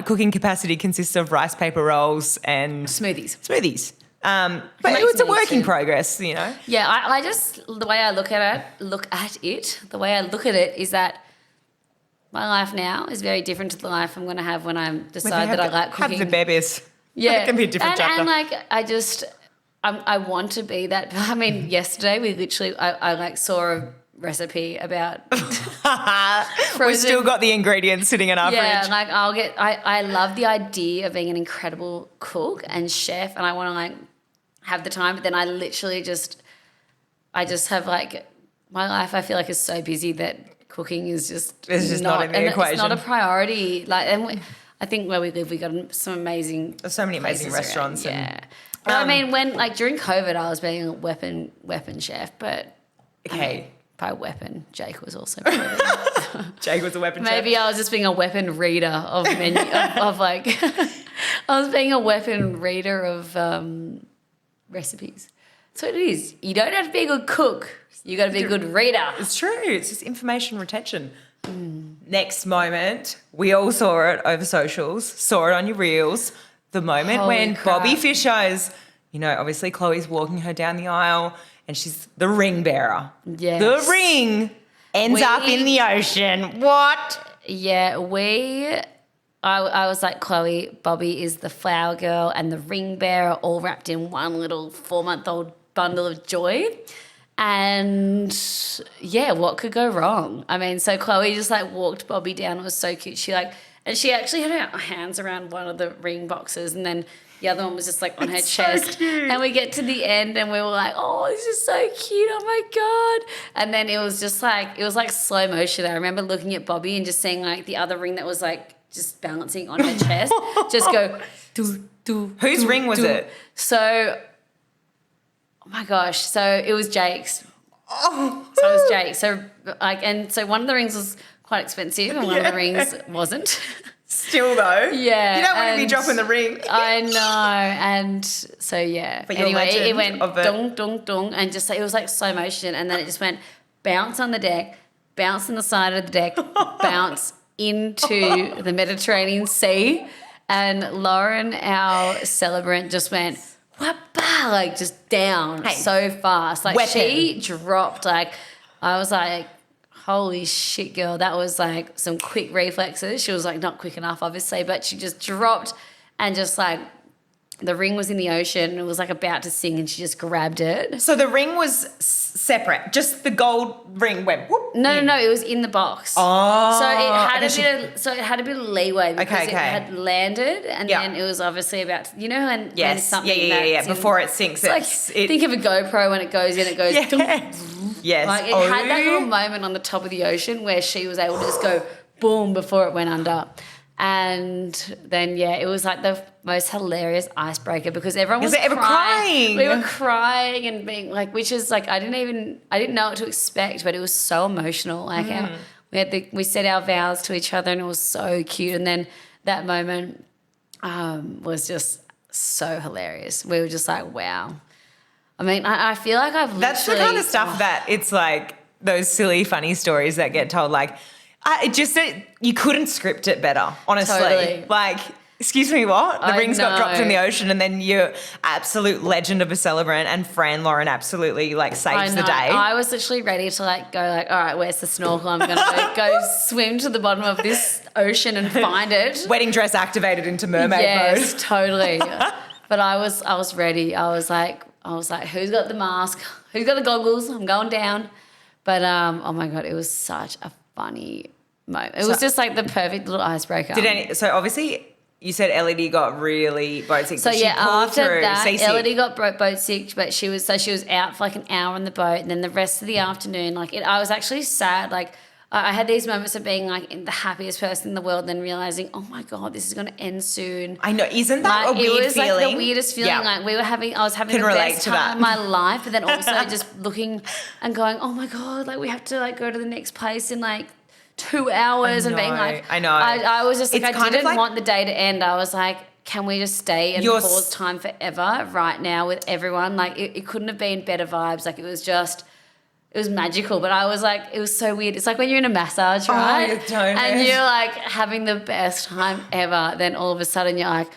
cooking capacity consists of rice paper rolls and Smoothies. smoothies. But Makes it's a me work in too. progress, you know. Yeah, I just, the way I look at it is that my life now is very different to the life I'm going to have when I decide that I like cooking. Have the babies. Yeah, It can be a different chapter. And like, I want to be that. I mean, yesterday we literally, I like saw a recipe about We've still got the ingredients sitting in our yeah, fridge. like I love the idea of being an incredible cook and chef, and I want to like have the time, but then I literally I just have like, my life I feel like is so busy that cooking is just It's just not in the and equation. It's not a priority. Like, and I think where we live, we got some amazing There's so many amazing places restaurants. around. And, Yeah. But I mean, when like during COVID, I was being a weapon chef, but Okay. by weapon, Jake was also part of it. Jake was a weapon chef. Maybe I was just being a weapon reader of menu of like I was being a weapon reader of recipes. So it is. You don't have to be a good cook. You got to be a good reader. It's true. It's just information retention. Next moment, we all saw it over socials, saw it on your reels. The moment Holy when crap. Bobby Fischer's, obviously Chloe's walking her down the aisle and she's the ring bearer. Yes. The ring ends up in the ocean. What? Yeah, I was like, Chloe, Bobby is the flower girl and the ring bearer all wrapped in one little 4-month-old bundle of joy. And yeah, what could go wrong? I mean, so Chloe just like walked Bobby down. It was so cute. And she actually had her hands around one of the ring boxes, and then the other one was just like on her chest. So cute. And we get to the end and we were like, oh, this is so cute. Oh my God. And then it was like slow motion. I remember looking at Bobby and just seeing like the other ring that was like just balancing on her chest just go do, do. Whose ring was it? So, oh my gosh. So it was Jake's. Oh. So it was Jake. So one of the rings was quite expensive and one of the rings wasn't. Still though. Yeah. You don't want to be dropping the ring. I know. And so, yeah. But your anyway, it legend went of it. dong, dong, dong. And just, it was like slow motion. And then it just went bounce on the deck, bounce on the side of the deck, bounce into the Mediterranean Sea. And Lauren, our celebrant, just went, whappa, like just down so fast. Like Weapon. she dropped, like, I was like, holy shit, girl, that was like some quick reflexes. She was like not quick enough, obviously, but she just dropped and just like the ring was in the ocean and it was like about to sing and she just grabbed it. So the ring was separate. Just the gold ring went whoop. No, it was in the box. Oh. So it had a bit of leeway because Okay. it had landed and Yeah. then it was obviously about to, when Yes. something Yeah. Before it sinks. think of a GoPro when it goes in, it goes Yes. like it had that little moment on the top of the ocean where she was able to just go boom before it went under. And then, it was like the most hilarious icebreaker because everyone was crying. We were crying and being like, which is like, I didn't know what to expect, but it was so emotional. Like we said our vows to each other and it was so cute. And then that moment was just so hilarious. We were just like, wow. I mean, I feel like That's the kind of stuff that it's like those silly, funny stories that get told. Like, you couldn't script it better, honestly. Totally. Like, excuse me, what? The I rings got dropped in the know. ocean and then your absolute legend of a celebrant and Fran Lauren absolutely like saves the day. I was literally ready to like go like, all right, where's the snorkel? I'm going to go swim to the bottom of this ocean and find it. Wedding dress activated into mermaid Yes, mode. totally. But I was ready. I was like, who's got the mask? Who's got the goggles? I'm going down. But oh my God, it was such a funny moment. It was just like the perfect little icebreaker. So obviously you said Elodie got really boat sick. So she pulled after through, that, seasick. Elodie got boat sick, but she was out for like an hour on the boat, and then the rest of the afternoon, I was actually sad. Like I had these moments of being like the happiest person in the world, then realizing, oh my God, this is going to end soon. I know, isn't that a weird feeling? It was like the weirdest feeling. Yeah. Like I was having Can the relate best to time that. of my life, but then also just looking and going, oh my God, like we have to like go to the next place in like 2 hours and being like, I know. I was just like, It's I kind of didn't like- want the day to end. I was like, can we just stay and pause time forever right now with everyone? Like it couldn't have been better vibes. Like it was magical, but I was like, it was so weird. It's like when you're in a massage, right? yeah, totally. And you're like having the best time ever. Then all of a sudden you're like,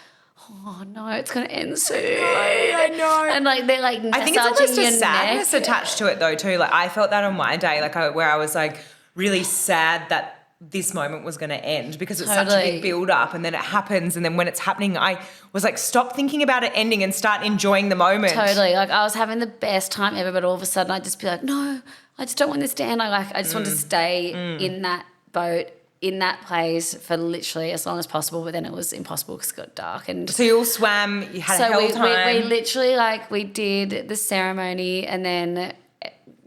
oh no, it's going to end soon. I know. And like they're like massaging I think it's almost your a sadness neck. attached to it though too. Like I felt that on my day, where I was like really sad that this moment was going to end because it's such a Totally. big build up and then it happens and then when it's happening I was like stop thinking about it ending and start enjoying the moment. Totally. Like I was having the best time ever, but all of a sudden I'd just be like, no, I just don't want this to end. I just want to stay in that boat, in that place for literally as long as possible, but then it was impossible because it got dark. And So you all swam, you had a so hell we time. literally we did the ceremony and then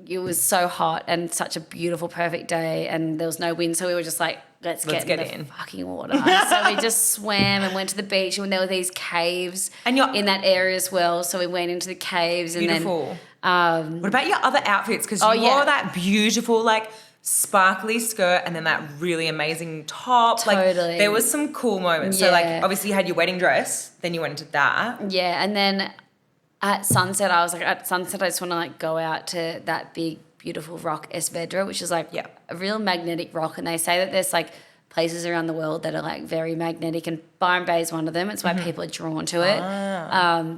it was so hot and such a beautiful, perfect day and there was no wind. So we were just like, let's get in the fucking water. So we just swam and went to the beach and there were these caves And you're- in that area as well. So we went into the caves Beautiful. and then What about your other outfits? Because you wore that beautiful sparkly skirt and then that really amazing top. Totally. Like there was some cool moments. So Yeah. obviously you had your wedding dress, then you went into that. yeah, and then at sunset, I was like, I just want to go out to that big, beautiful rock, Esvedra, which is a real magnetic rock. And they say that there's places around the world that are very magnetic, and Byron Bay is one of them. It's why people are drawn to it.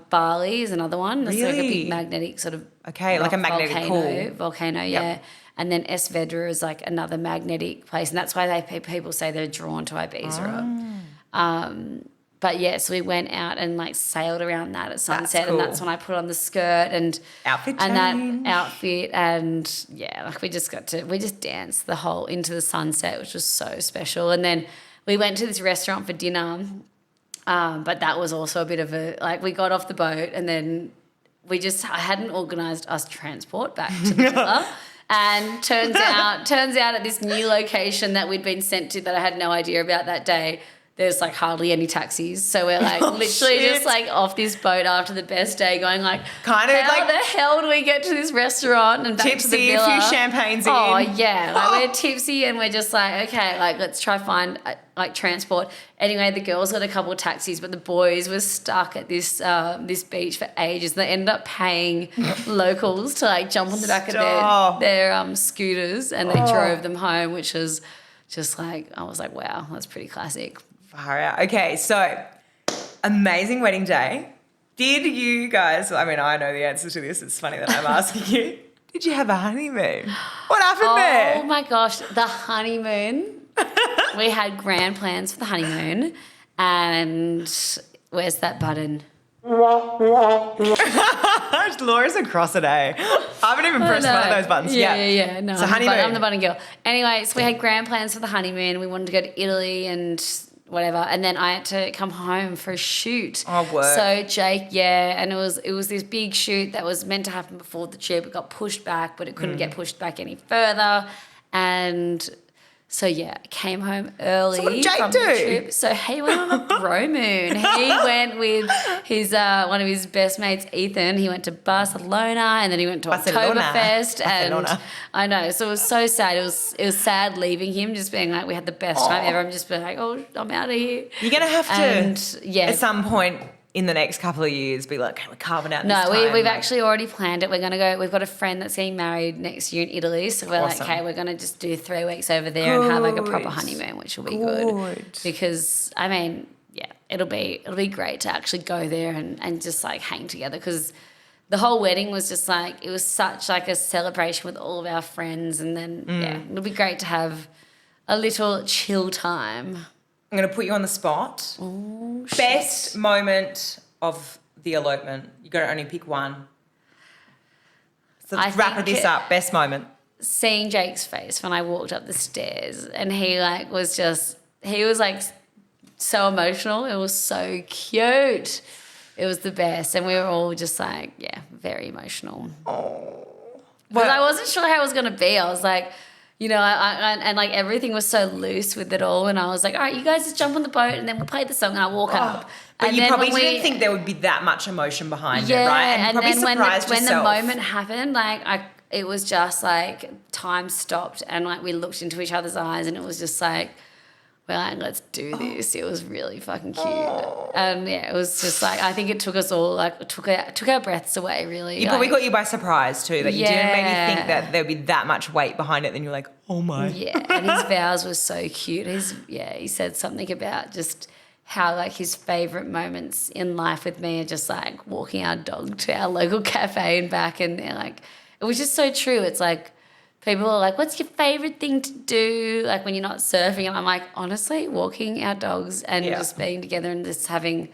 Bali is another one. It's like a Really? big magnetic sort of like a magnetic volcano, Yep. yeah. And then Esvedra is another magnetic place, and that's why people say they're drawn to Ibiza. but yes, we went out and like sailed around that at sunset, cool. and that's when I put on the skirt and Outfit that change. outfit, and yeah, like we just danced the whole into the sunset, which was so special. And then we went to this restaurant for dinner, but that was also a bit of a like we got off the boat and then I hadn't organised us transport back to the villa. And turns out at this new location that we'd been sent to that I had no idea about that day, there's like hardly any taxis. So we're like literally just like off this boat after the best day going like, how the hell do we get to this restaurant and back to the tipsy, villa? a few champagnes in. Oh yeah, like we're tipsy and we're just like, okay, like let's try find like transport. Anyway, the girls got a couple of taxis, but the boys were stuck at this this beach for ages. They ended up paying locals to like jump on the back of their scooters, and they drove them home, which was just like, I was like, wow, that's pretty classic. Far out. Okay, so amazing wedding day. Did you guys, I mean, I know the answer to this. It's funny that I'm asking you. Did you have a honeymoon? What happened there? Oh my gosh, the honeymoon. We had grand plans for the honeymoon, and where's that button? Laura's across it, eh? I haven't even pressed one of those buttons. Yeah. No, so honeymoon. I'm the button girl. Anyway, so we had grand plans for the honeymoon. We wanted to go to Italy and whatever, and then I had to come home for a shoot. Oh, work. So Jake, and it was this big shoot that was meant to happen before the trip. It got pushed back, but it couldn't get pushed back any further, and so I came home early. So what did Jake from do? The trip. So he went on a bro moon. He went with his one of his best mates, Ethan. He went to Barcelona, and then he went to Oktoberfest. And I know, so it was so sad. It was sad leaving him, just being like, we had the best time ever. I'm just being like, oh, I'm out of here. You're gonna have to, at some point in the next couple of years, be like, okay, we're carving out. No, we've actually already planned it. We're gonna go. We've got a friend that's getting married next year in Italy, so we're like, okay, we're gonna just do 3 weeks over there and have like a proper honeymoon, which will be good. Because I mean, it'll be great to actually go there and just like hang together, because the whole wedding was just like, it was such like a celebration with all of our friends, and then it'll be great to have a little chill time. I'm going to put you on the spot. Oh, best moment of the elopement. You got to only pick one. So let's wrap this up. Best moment. Seeing Jake's face when I walked up the stairs, and he was like so emotional. It was so cute. It was the best. And we were all just like, very emotional. Oh. Because I wasn't sure how it was going to be. I was like, and like everything was so loose with it all, and I was like, all right, you guys just jump on the boat and then we'll play the song and I'll walk up. But and you then probably didn't think there would be that much emotion behind it, right? And probably then when surprised the moment happened, like it was just like time stopped, and like we looked into each other's eyes, and it was just like, we're like, let's do this. It was really fucking cute. And it was just like, I think it took us all, like took our breaths away, really. It probably got you by surprise too, that you didn't maybe think that there'd be that much weight behind it. Then you're like, oh my. Yeah, and his vows were so cute. He said something about just how like his favourite moments in life with me are just like walking our dog to our local cafe and back, and they're like, it was just so true. It's like, people are like, what's your favourite thing to do, like when you're not surfing? And I'm like, honestly, walking our dogs and just being together and just having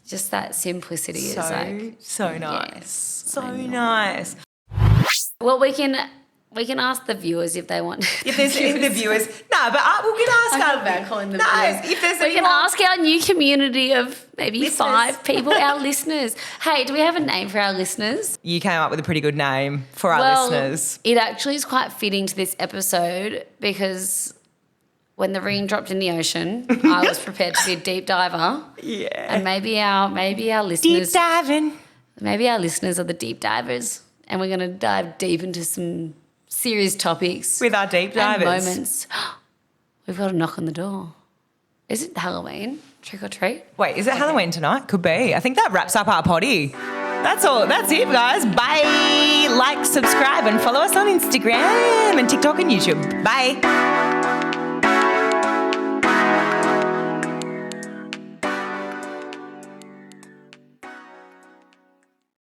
just that simplicity is like... So nice. Yes, so nice. Well, we can ask the viewers if they want... If the viewers... No, but we can ask our... about calling them viewers. If there's we can ask our new community of maybe listeners. 5 people, our listeners. Hey, do we have a name for our listeners? You came up with a pretty good name for our listeners. It actually is quite fitting to this episode, because when the ring dropped in the ocean, I was prepared to be a deep diver. Yeah. And maybe our listeners... Deep diving. Maybe our listeners are the deep divers, and we're going to dive deep into some serious topics. With our deep divers. And moments. We've got a knock on the door. Is it Halloween? Trick or treat? Wait, is it Halloween tonight? Could be. I think that wraps up our potty. That's all. That's it, guys. Bye. Like, subscribe, and follow us on Instagram and TikTok and YouTube. Bye.